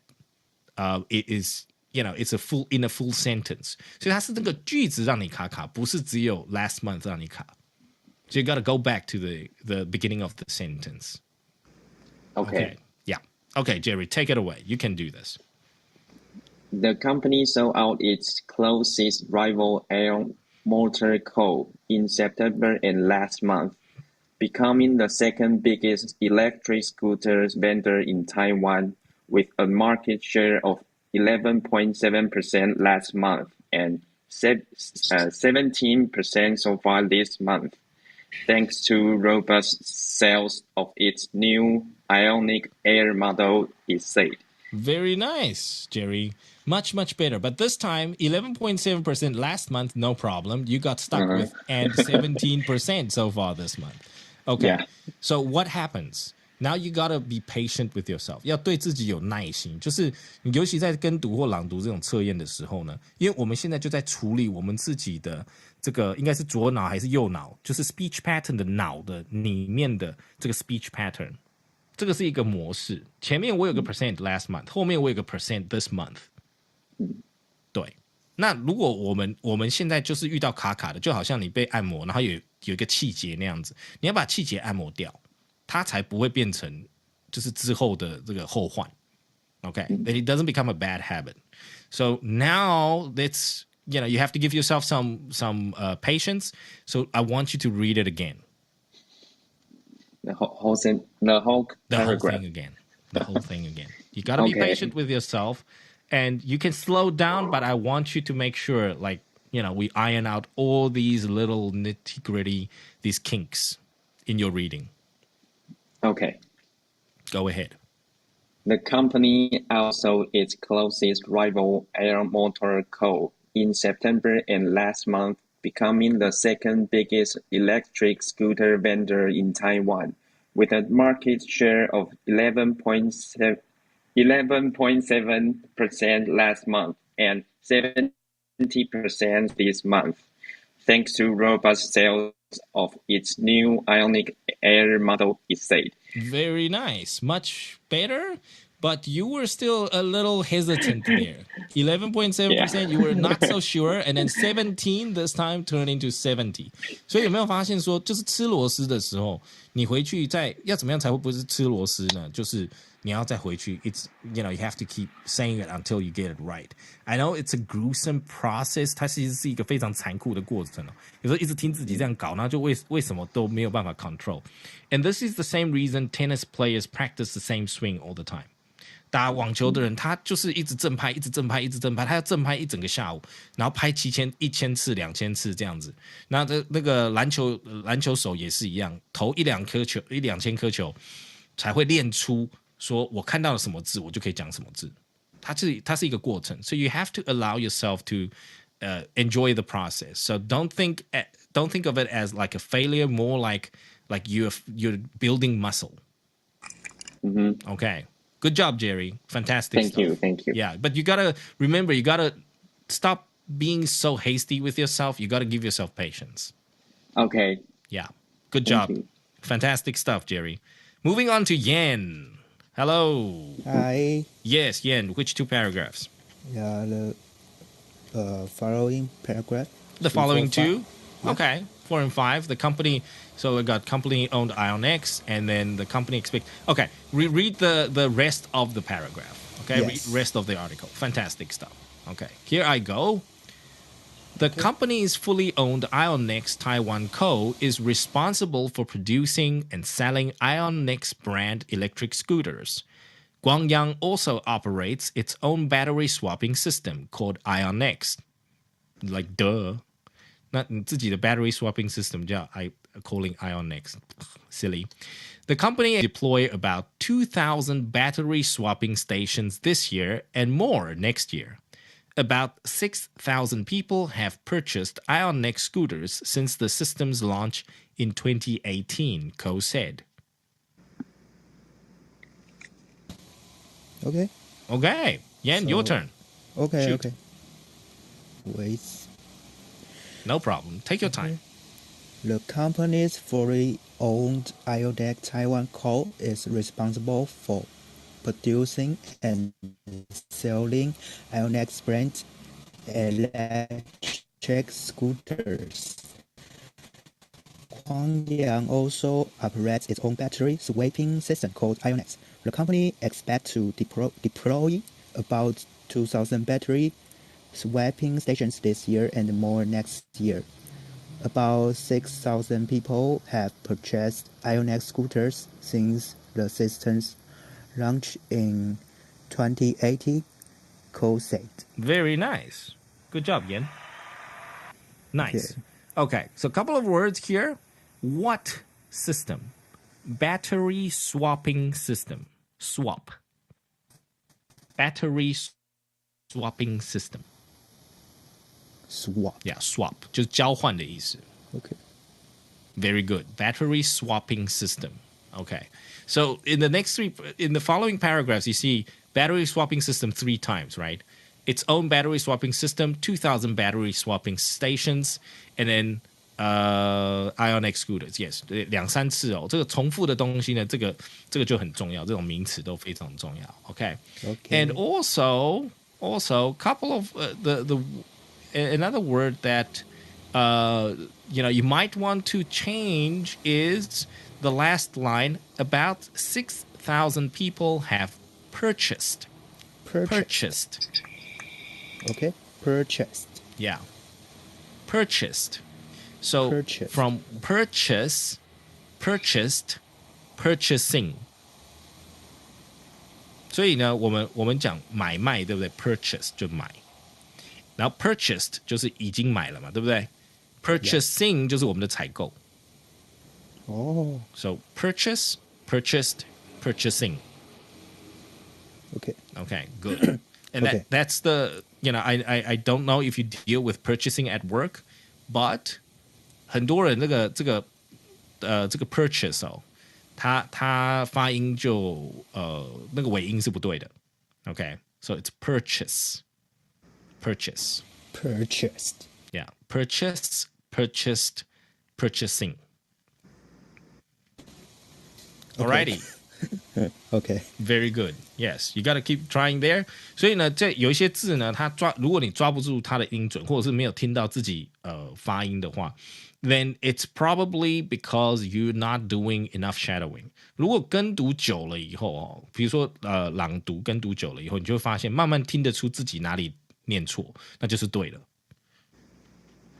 it is it's in a full sentence， 所以它是这个句子让你卡，不是只有 last month 让你卡。So you gotta go back to the beginning of the sentence. Okay. Yeah. Okay, Jerry, take it away. You can do this. The company sold out its closest rival Aeon Motor Co. in September and last month, becoming the second biggest electric scooters vendor in Taiwan with a market share of 11.7% last month and 17% so far this month, thanks to robust sales of its new Ioniq Air model, it said. Very nice, Jerry. Much better. But this time, 11.7% last month, no problem. You got stuck with and 17% so far this month. Okay. Yeah. So what happens? Now you gotta be patient with yourself. 要对自己有耐心，就是你尤其在跟读或朗读这种测验的时候呢，因为我们现在就在处理我们自己的这个应该是左脑还是右脑，就是 speech pattern 的脑的里面的这个 speech pattern， 这个是一个模式。前面我有个 percent last month， 后面我有个 percent this month。对，那如果我们现在就是遇到卡的，就好像你被按摩，然后有一个气节那样子，你要把气节按摩掉。它才不会变成就是之后的这个后患 ，OK？ That it doesn't become a bad habit. So now that's you have to give yourself some patience. So I want you to read it again. The whole paragraph. The whole thing again. You gotta be patient with yourself, and you can slow down. But I want you to make sure, we iron out all these little nitty-gritty, these kinks in your reading. Okay. Go ahead. The company also its closest rival Air Motor Co. in September and last month, becoming the second biggest electric scooter vendor in Taiwan, with a market share of 11.7% last month and 70% this month, thanks to robust sales of its new Ioniq Air model, it said. Very nice. Much better, but you were still a little hesitant there. 11.7%, you were not so sure, and then 17 this time turned into 70. 所以有没有发现说，就是吃螺丝的时候，你回去要怎么样才会不是吃螺丝呢？就是你要再回去 ，it's you have to keep saying it until you get it right. I know it's a gruesome process， 它其实是一个非常残酷的过程哦。有时候一直听自己这样搞，然后就为什么都没有办法 control。And this is the same reason tennis players practice the same swing all the time. 打网球的人，他就是一直正拍，一直正拍，一直正拍，他要正拍一整个下午，然后拍1000次、2000次这样子。那个篮球手也是一样，投1-2000颗球，才会练出说我看到了什么字，我就可以讲什么字。它是一个过程， so you have to allow yourself to enjoy the process. So don't think of it as like a failure, more like you're building muscle. Mm-hmm. Okay. Good job, Jerry. Fantastic stuff. Thank you. Yeah, but you gotta remember, you gotta stop being so hasty with yourself. You gotta give yourself patience. Okay. Yeah. Good job. Fantastic stuff, Jerry. Moving on to Yan. Hello. Hi. Yes, Yan. Which two paragraphs? Yeah, the following paragraph. The following two? Yeah. Okay. 4 and 5. The company, so we got company-owned Ionex, and then the company expect. Okay, read the rest of the paragraph. Okay, yes. Rest of the article. Fantastic stuff. Okay, here I go. The company's fully owned Ionex Taiwan Co. is responsible for producing and selling Ionex brand electric scooters. Guangyang also operates its own battery swapping system called Ionex. Like, duh. 那你自己的 battery swapping system 叫 calling Ionex. Silly. The company deploy about 2,000 battery swapping stations this year and more next year. About 6,000 people have purchased Ionex scooters since the system's launch in 2018, Co said. Okay. Okay. Yan, your turn. Okay, Shoot. okay. Wait. No problem. Take your time. The company's fully owned Ionex Taiwan Co. is responsible for producing and selling Ionex brand electric scooters. Guangyang also operates its own battery swapping system called Ionex. The company expects to deploy about 2,000 battery swapping stations this year and more next year. About 6,000 people have purchased Ionex scooters since the system's launch in 2018, Co said. Very nice. Good job, Yan. Nice. Okay, so a couple of words here. What system? Battery swapping system. Swap. Battery swapping system. Swap. Yeah, swap. 就是交换的意思。 Okay. Very good. Battery swapping system. Okay. So in the following paragraphs, you see battery swapping system 3 times, right? Its own battery swapping system, 2,000 battery swapping stations, and then Ionex scooters. Yes, 2-3次哦。这个重复的东西呢，这个就很重要，这种名词都非常重要。Okay. And also couple of another word that you might want to change is the last line. About 6,000 people have purchased. Purchased. Okay. Purchased. Yeah. Purchased. So Purchased. From purchase, purchased, purchasing. 所以呢，我们讲买卖，对不对 ？Purchase 就买，然后 purchased 就是已经买了嘛，对不对 ？Purchasing 就是我们的采购。Oh. So purchase, purchased, purchasing. Okay. Okay, good. And Okay. that's the I don't know if you deal with purchasing at work, but 很多人这个 purchase 哦，它发音就那个尾音是不对的。Okay, so it's purchase. Yeah, purchased, purchasing. Alrighty. Okay. Very good. Yes, you got to keep trying there. 所以呢，这有一些字呢，如果你抓不住它的音准，或者是没有听到自己发音的话， then it's probably because you're not doing enough shadowing. 如果跟读久了以后哦，比如说朗读跟读久了以后，你就会发现慢慢听得出自己哪里念错，那就是对了。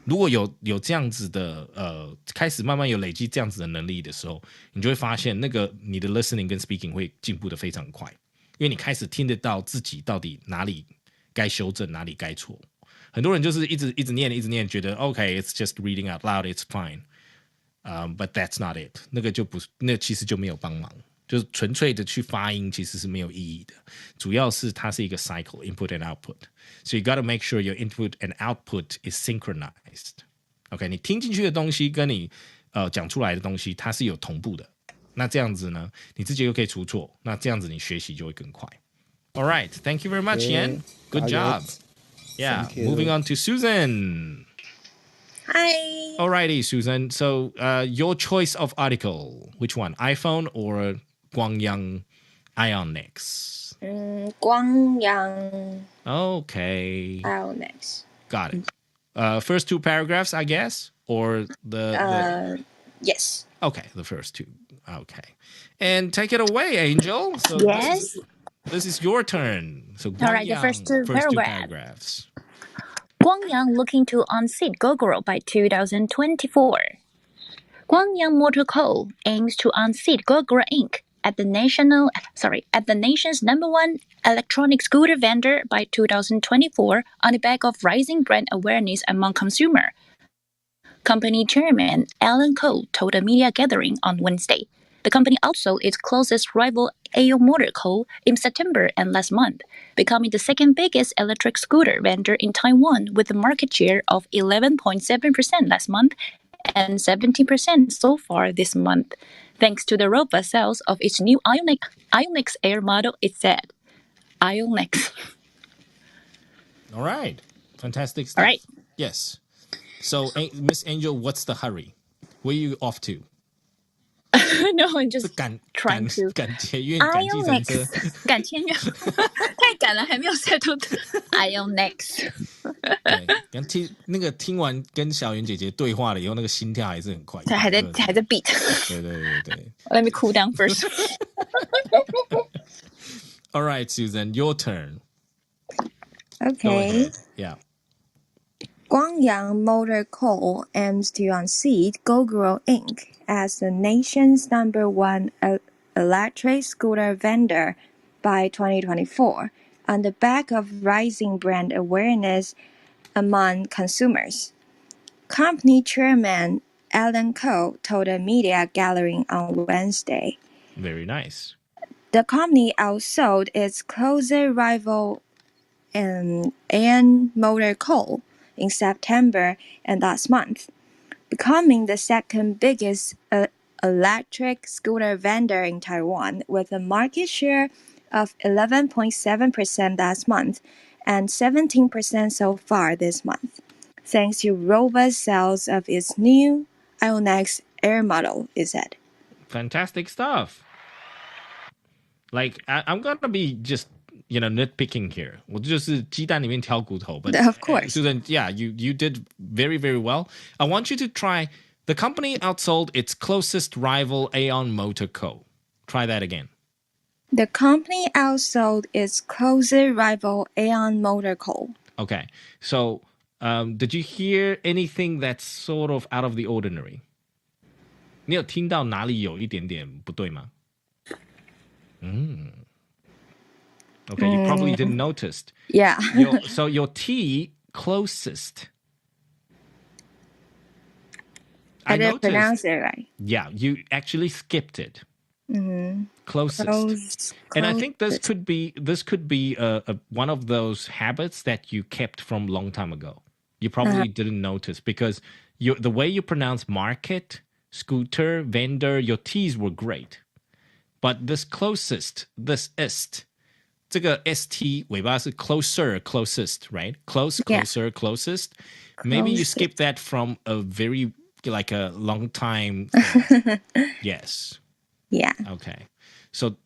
如果有这样子的开始慢慢有累积这样子的能力的时候，你就会发现那个你的 listening 跟 speaking 会进步的非常快，因为你开始听得到自己到底哪里该修正，哪里该错。很多人就是一直念，觉得 OK, it's just reading out loud, it's fine, but that's not it. 那其实就没有帮忙，就是纯粹的去发音其实是没有意义的。主要是它是一个 cycle, input and output. So you got to make sure your input and output is synchronized. OK, 你听进去的东西跟你讲出来的东西，它是有同步的。那这样子呢，你自己又可以除错，那这样子你学习就会更快。All right, thank you very much, Yan. Good job. Yeah, moving on to Susan. Hi. Alrighty, Susan. So your choice of article, which one? iPhone or Guangyang Ionex? Guangyang Okay. Ionex. Got it. First two paragraphs, I guess? Or the Yes. Okay, the first two. Okay. And take it away, Angel. So Yes. This is your turn. So All right, the first two paragraphs. Guangyang looking to unseat Gogoro by 2024. Guangyang Motor Co. aims to unseat Gogoro Inc. at the nation's #1 electronic scooter vendor by 2024 on the back of rising brand awareness among consumers. Company chairman Alan Coe told a media gathering on Wednesday. The company outsold its closest rival AO Motor Co. in September and last month, becoming the second biggest electric scooter vendor in Taiwan with a market share of 11.7% last month and 17% so far this month, thanks to the robust sales of its new Ionex Air model, it said. Ionex. All right. Fantastic stuff. All right. Yes. So, Miss Angel, what's the hurry? Where are you off to? No, I'm just trying to. 赶捷运，赶计程车，赶签约，太赶了，还没有 settle Ionex。对，听完跟小圆姐姐对话了以后，那个心跳还是很快，还在 beat。对。Let me cool down first. All right, Susan, your turn. Okay. Yeah. Guangyang Motor Co. aims to unseat Gogoro Inc. as the nation's #1 electric scooter vendor by 2024, on the back of rising brand awareness among consumers. Company chairman Alan Coe told a media gathering on Wednesday. Very nice. The company outsold its closest rival AO Motor Co. in September and last month, becoming the second biggest electric scooter vendor in Taiwan with a market share of 11.7% last month and 17% so far this month, thanks to robust sales of its new Ionex Air model, it said. Fantastic stuff. Like, I'm gonna be just nitpicking here. 我就是鸡蛋里面挑骨头, but of course. Susan, yeah, you did very, very well. I want you to try. The company outsold its closest rival Aeon Motor Co. Try that again. The company outsold its closest rival Aeon Motor Co. Okay, so did you hear anything that's sort of out of the ordinary? 你有听到哪里有一点点不对吗？Okay, you probably didn't notice. Yeah. So your T, closest. I didn't pronounce it right. Yeah, you actually skipped it. Closest. And I think this could be one of those habits that you kept from long time ago. you probably didn't notice because the way you pronounce market, scooter, vendor, your T's were great. But this closest, this ist, 这个 st 尾巴是 closer, closest, right? Close, closer, closest. Maybe you skip that from a very, like a long time. Yes. Yeah. Okay. So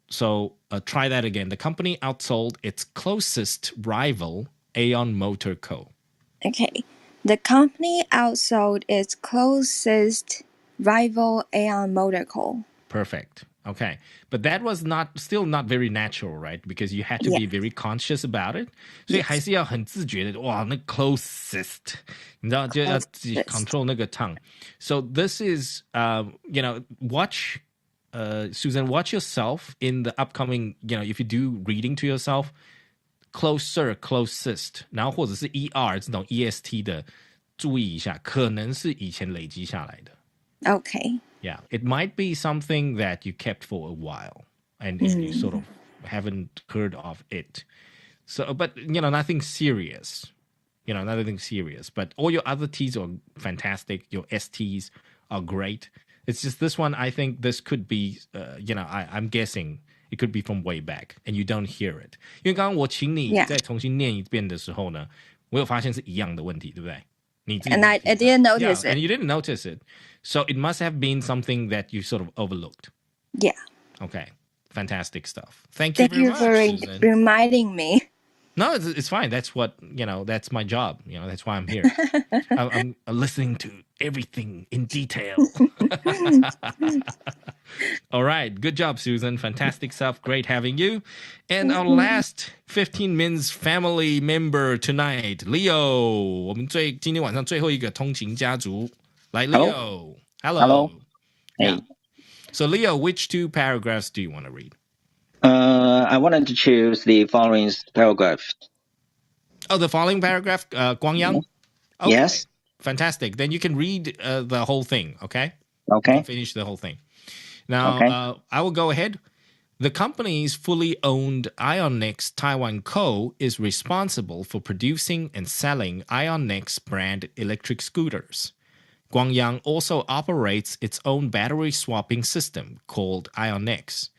try that again. The company outsold its closest rival, Aeon Motor Co. Okay. The company outsold its closest rival, Aeon Motor Co. Perfect. Okay. But that was still not very natural, right? Because you had to be very conscious about it. 所以还是要很自觉的，哇，那 closest， 你知道，就要自己 control 那个 tongue. So this is, watch, Susan, watch yourself in the upcoming, if you do reading to yourself, closer, closest, 然后或者是 er 这种 est 的，注意一下，可能是以前累积下来的。Okay. Yeah, it might be something that you kept for a while and you sort of haven't heard of it. So, but, nothing serious. Nothing serious. But all your other T's are fantastic. Your STs are great. It's just this one, I think this could be, I'm guessing it could be from way back and you don't hear it. 因为刚刚我请你再重新念一遍的时候呢，我有发现是一样的问题，对不对？And I didn't notice it. And you didn't notice it. So it must have been something that you sort of overlooked. Yeah. Okay. Fantastic stuff. Thank you Thank very you much, for reminding me. No, it's fine. That's what, that's my job. That's why I'm here. I'm listening to everything in detail. All right. Good job, Susan. Fantastic stuff. Great having you. And our last 15 Minutes family member tonight, Leo. 我们今天晚上最后一个通勤家族。来 Leo. Hello. Hey. Yeah. So Leo, which two paragraphs do you want to read? I wanted to choose the following paragraph. Oh, the following paragraph, Guangyang? Okay. Yes. Fantastic. Then you can read the whole thing, okay? Okay. Finish the whole thing. Now, I will go ahead. The company's fully owned Ionex Taiwan Co. is responsible for producing and selling Ionex brand electric scooters. Guangyang also operates its own battery swapping system called Ionex.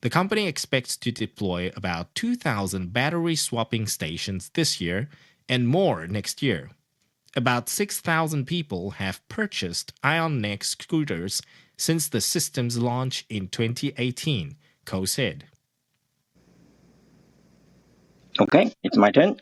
The company expects to deploy about 2,000 battery swapping stations this year and more next year. About 6,000 people have purchased Ionex scooters since the system's launch in 2018, Co said. Okay, it's my turn.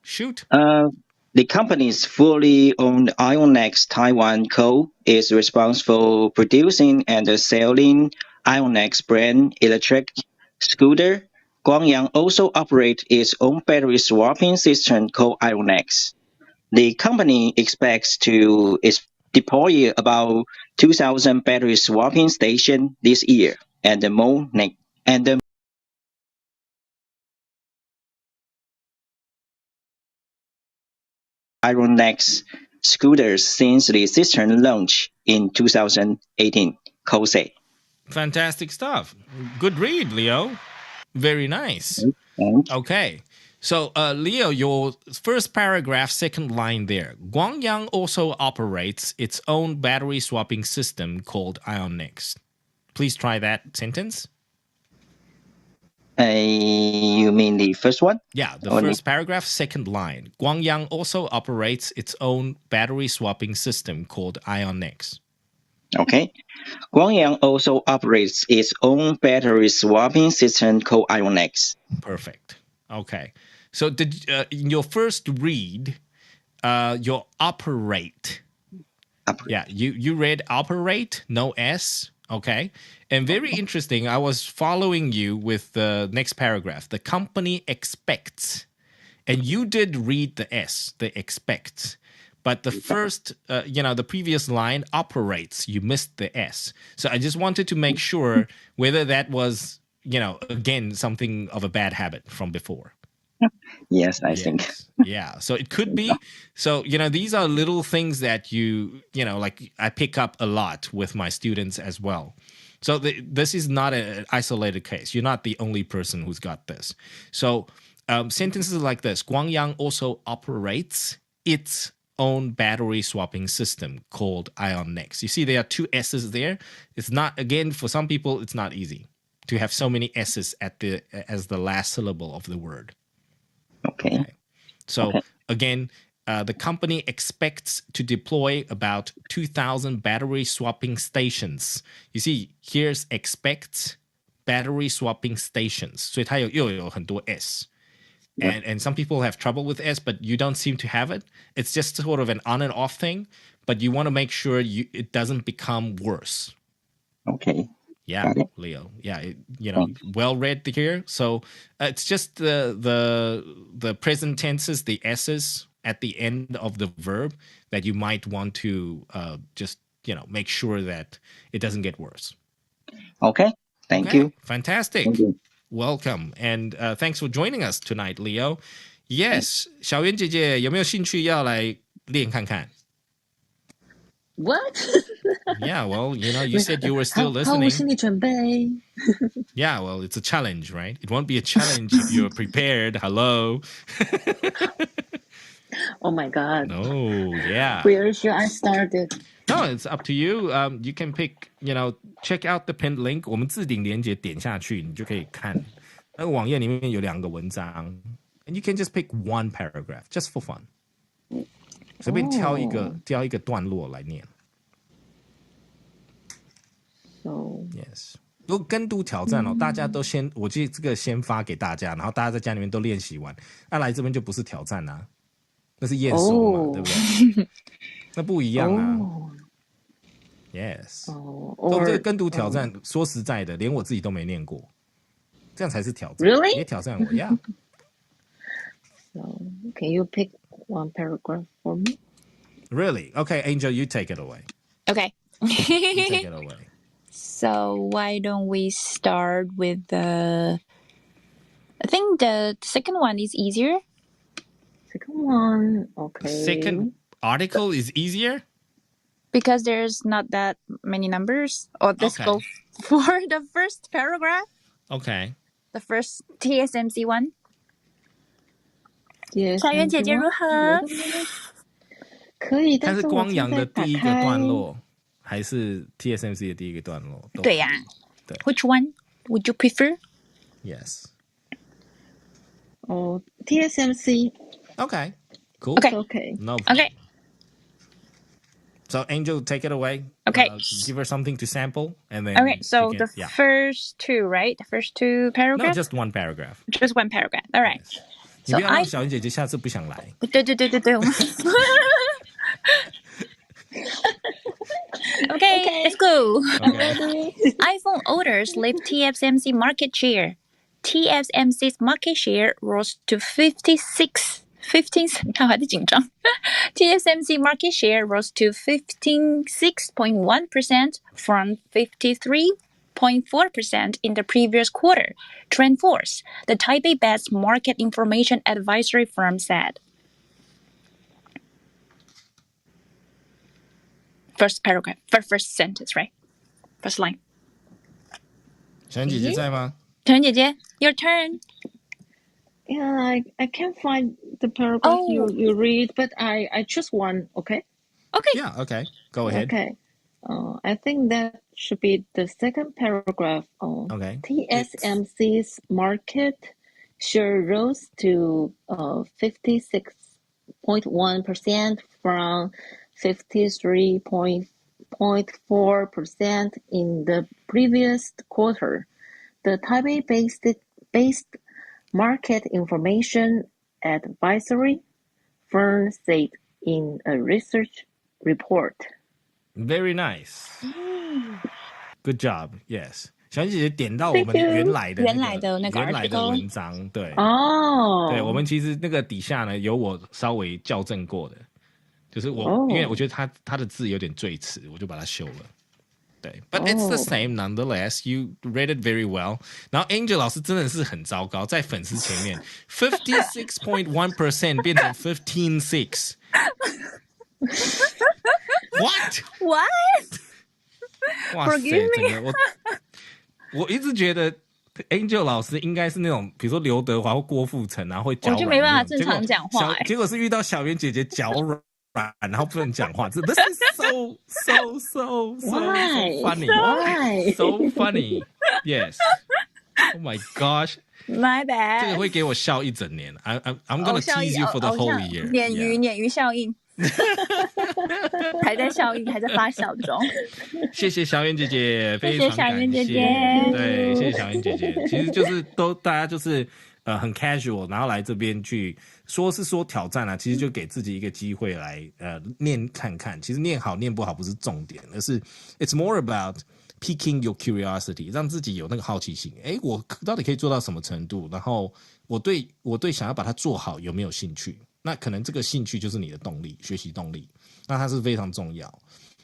Shoot. The company's fully owned Ionex Taiwan Co. is responsible for producing and selling Ionex brand electric scooter. Guangyang also operates its own battery swapping system called Ionex. The company expects to deploy about 2,000 battery swapping stations this year and more next. Ionex scooters since the system launch in 2018, Co said. Fantastic stuff. Good read, Leo. Very nice. Okay. So, Leo, your first paragraph, second line there. Guangyang also operates its own battery swapping system called Ionex. Please try that sentence. You mean the first one? Yeah, the first paragraph, second line. Guangyang also operates its own battery swapping system called Ionex. Okay. Guangyang also operates its own battery swapping system called Ionex. Perfect. Okay. So in your first read, your operate. Yeah, you read operate, no S. Okay. And very interesting, I was following you with the next paragraph. The company expects. And you did read the S, the expects. But the first, the previous line operates, you missed the S. So I just wanted to make sure whether that was, again, something of a bad habit from before. Yes, I think. Yeah, so it could be. So, these are little things that like I pick up a lot with my students as well. So this is not an isolated case. You're not the only person who's got this. So sentences like this, Guangyang also operates its own battery swapping system called iOnex. You see, there are two S's there. It's not, again, for some people, it's not easy to have so many S's as the last syllable of the word. Okay. So again, the company expects to deploy about 2,000 battery swapping stations. You see, here's expects battery swapping stations. 所以它又有很多 S. And some people have trouble with S, but you don't seem to have it. It's just sort of an on and off thing, but you want to make sure it doesn't become worse. Okay. Yeah, Leo. Yeah, well read here. So it's just the present tenses, the S's at the end of the verb that you might want to just make sure that it doesn't get worse. Okay. Thank you. Fantastic. Thank you. Welcome, and thanks for joining us tonight, Leo. Yes, 小圆姐姐有没有兴趣要来练看看 What? Yeah, well, you said you were still listening. 我心理准备 Yeah, well, it's a challenge, right? It won't be a challenge if you're prepared. Hello. Oh my god. Oh, yeah. Where should I start it? No, it's up to you. You can pick, check out the pinned link. 我们置顶连结点下去，你就可以看那个网页里面有2个文章 and you can just pick one paragraph just for fun. 随便挑一个段落来念。So Yes. 如果跟读挑战大家都我记得这个先发给大家，然后大家在家里面都练习完，来这边就不是挑战啊，那是验收嘛，对不对？那不一样啊。Yes. 这个跟读挑战，说实在的，连我自己都没念过，这样才是挑战。Really? 你也挑战我呀。So, can you pick one paragraph for me? Really? Okay, Angel, you take it away. Okay. You take it away. So why don't we start with I think the second one is easier. Second one, okay. The second article is easier? Because there's not that many numbers. Let's go for the first paragraph. Okay. The first TSMC one. 小圆姐姐如何？可以，它是光阳的第一个段落。落，还是 TSMC 的第一个段落？对呀。对。Which one would you prefer? Yes. TSMC. Okay. Cool. Okay. No problem. Okay. So Angel, take it away. Okay. Give her something to sample, and then. Okay. So the first two, right? The first two paragraphs. No, just one paragraph. Just one paragraph. All right. Yes. 你不要让小圆姐姐下次不想来。对。Okay, let's go. Okay. iPhone orders lift TSMC market share. TSMC's market share rose to 15. 看我还在紧张。TSMC market share rose to 15.6% from 53.4% in the previous quarter, TrendForce, the Taipei-based market information advisory firm said. First paragraph, first sentence, right? First line. 小圆姐姐在吗？小圆姐姐 your turn. Yeah, I can't find the paragraph you read, but I choose one, okay? Okay. Yeah, okay. Go ahead. Okay. I think that should be the second paragraph. Okay. TSMC's market share rose to 56.1% from 53.4% in the previous quarter. The Taipei-based market information advisory firm said in a research report. Very nice. Good job. Yes. 小圆姐姐点到我们原来的文章，对。对，我们其实那个底下呢有我稍微校正过的，就是因为我觉得他的字有点赘词，我就把它修了。对 ，But it's the same nonetheless. You read it very well. 然后 Angel 老师真的是很糟糕，在粉丝前面 56.1% 变成 15.6. What? 哇塞，整个我一直觉得 Angel 老师应该是那种，比如说刘德华或郭富城啊，会脚软，我就没办法正常讲话结果是遇到小圆姐姐脚软，然后不能讲话。This is so funny. Why? So funny. Yes. Oh my gosh. My bad. 这个会给我笑一整年。I'm gonna tease you for the whole year. 鲶鱼效应。还在效应，还在发酵中。谢谢小圆姐姐，非常感谢。谢谢小圆姐姐，对，谢谢小圆姐姐。其实就是大家就是很 casual， 然后来这边去说挑战啊，其实就给自己一个机会来念看看。其实念好念不好不是重点，而是 it's more about piquing your curiosity， 让自己有那个好奇心。哎，我到底可以做到什么程度？然后我对想要把它做好有没有兴趣？那可能这个兴趣就是你的动力，学习动力，那它是非常重要。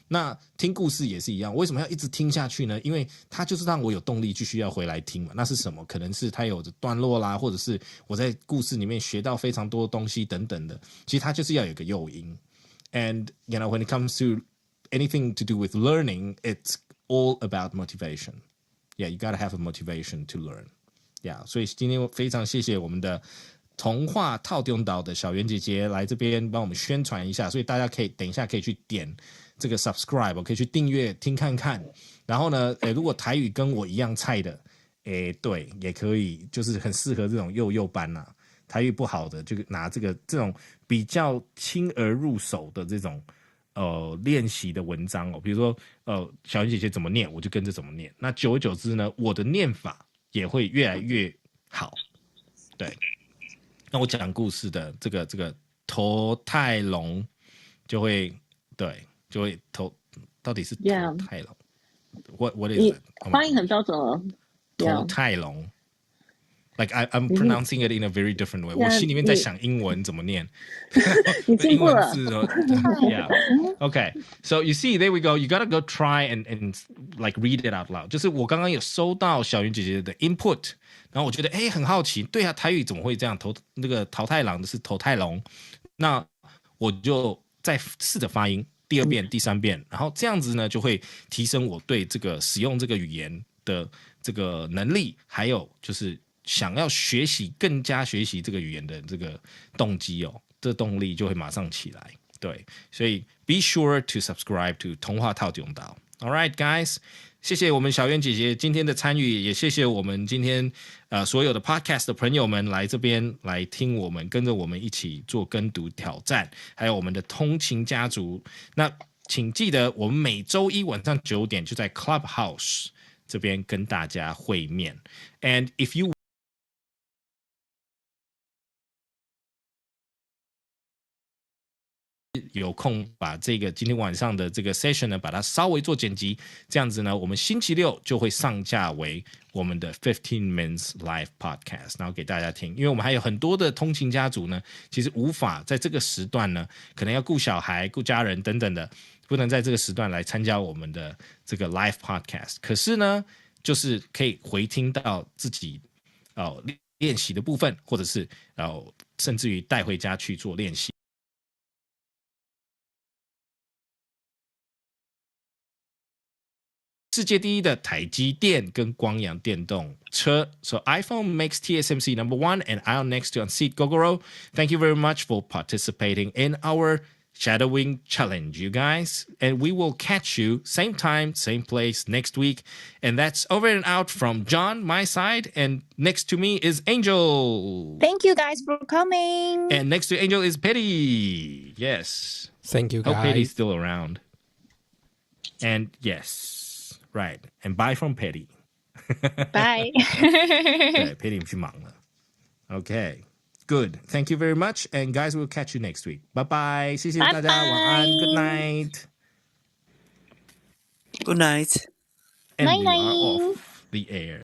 那听故事也是一样，为什么要一直听下去呢？因为它就是让我有动力继续要回来听嘛。那是什么？可能是它有的段落啦，或者是我在故事里面学到非常多的东西等等的。其实它就是要有一个诱因。And you know, when it comes to anything to do with learning, it's all about motivation. Yeah, you gotta have a motivation to learn. Yeah, 所以今天非常谢谢我们的童话套用岛的小圆姐姐来这边帮我们宣传一下，所以大家可以等一下可以去点这个 subscribe， 可以去订阅听看看。然后呢，如果台语跟我一样菜的，对，也可以，就是很适合这种幼班啊。台语不好的就拿这种比较轻而入手的这种练习的文章哦，比如说小圆姐姐怎么念，我就跟着怎么念。那久而久之呢，我的念法也会越来越好。对。那我讲故事的这个头太龙就会到底是头太龙 ？What is it？ 发音很标准哦。头太龙 ，like I'm pronouncing it in a very different way。我心里面在想英文怎么念，你进步了。英文字Yeah. Okay. So you see, there we go. You gotta go try and like read it out loud. 就是我刚刚有收到小圆姐姐的 input。然后我觉得很好奇，对啊，台语怎么会这样？那个桃太郎的是头太龙，那我就再试着发音，第二遍、第三遍，然后这样子呢，就会提升我对这个使用这个语言的这个能力，还有就是想要更加学习这个语言的这个动机哦，这动力就会马上起来。对，所以 be sure to subscribe to 童话套用岛。All right, guys. 谢谢我们小圆姐姐今天的参与，也谢谢我们今天所有的 podcast 的朋友们来这边来听我们，跟着我们一起做跟读挑战，还有我们的通勤家族。那请记得，我们每周一晚上9点就在 Clubhouse 这边跟大家会面。And if you有空把这个今天晚上的这个 session 呢，把它稍微做剪辑，这样子呢，我们星期六就会上架为我们的15 minutes live podcast， 然后给大家听。因为我们还有很多的通勤家族呢，其实无法在这个时段呢，可能要顾小孩、顾家人等等的，不能在这个时段来参加我们的这个 live podcast。可是呢，就是可以回听到自己练习的部分，或者是甚至于带回家去做练习。世界第一的台积电跟光阳电动车。So iPhone makes TSMC No.1 and Ionex to unseat Gogoro. Thank you very much for participating in our shadowing challenge, you guys. And we will catch you same time, same place next week. And that's over and out from John, my side. And next to me is Angel. Thank you guys for coming. And next to Angel is Petty. Yes. Thank you, guys. Hope Petty's still around. And yes.Right, and bye from Petty. Bye. 对 ，Petty 去忙了。Okay, good. Thank you very much, and guys, we'll catch you next week. Bye bye. 谢谢大家，晚安。Good night. Good night. And we are off the air.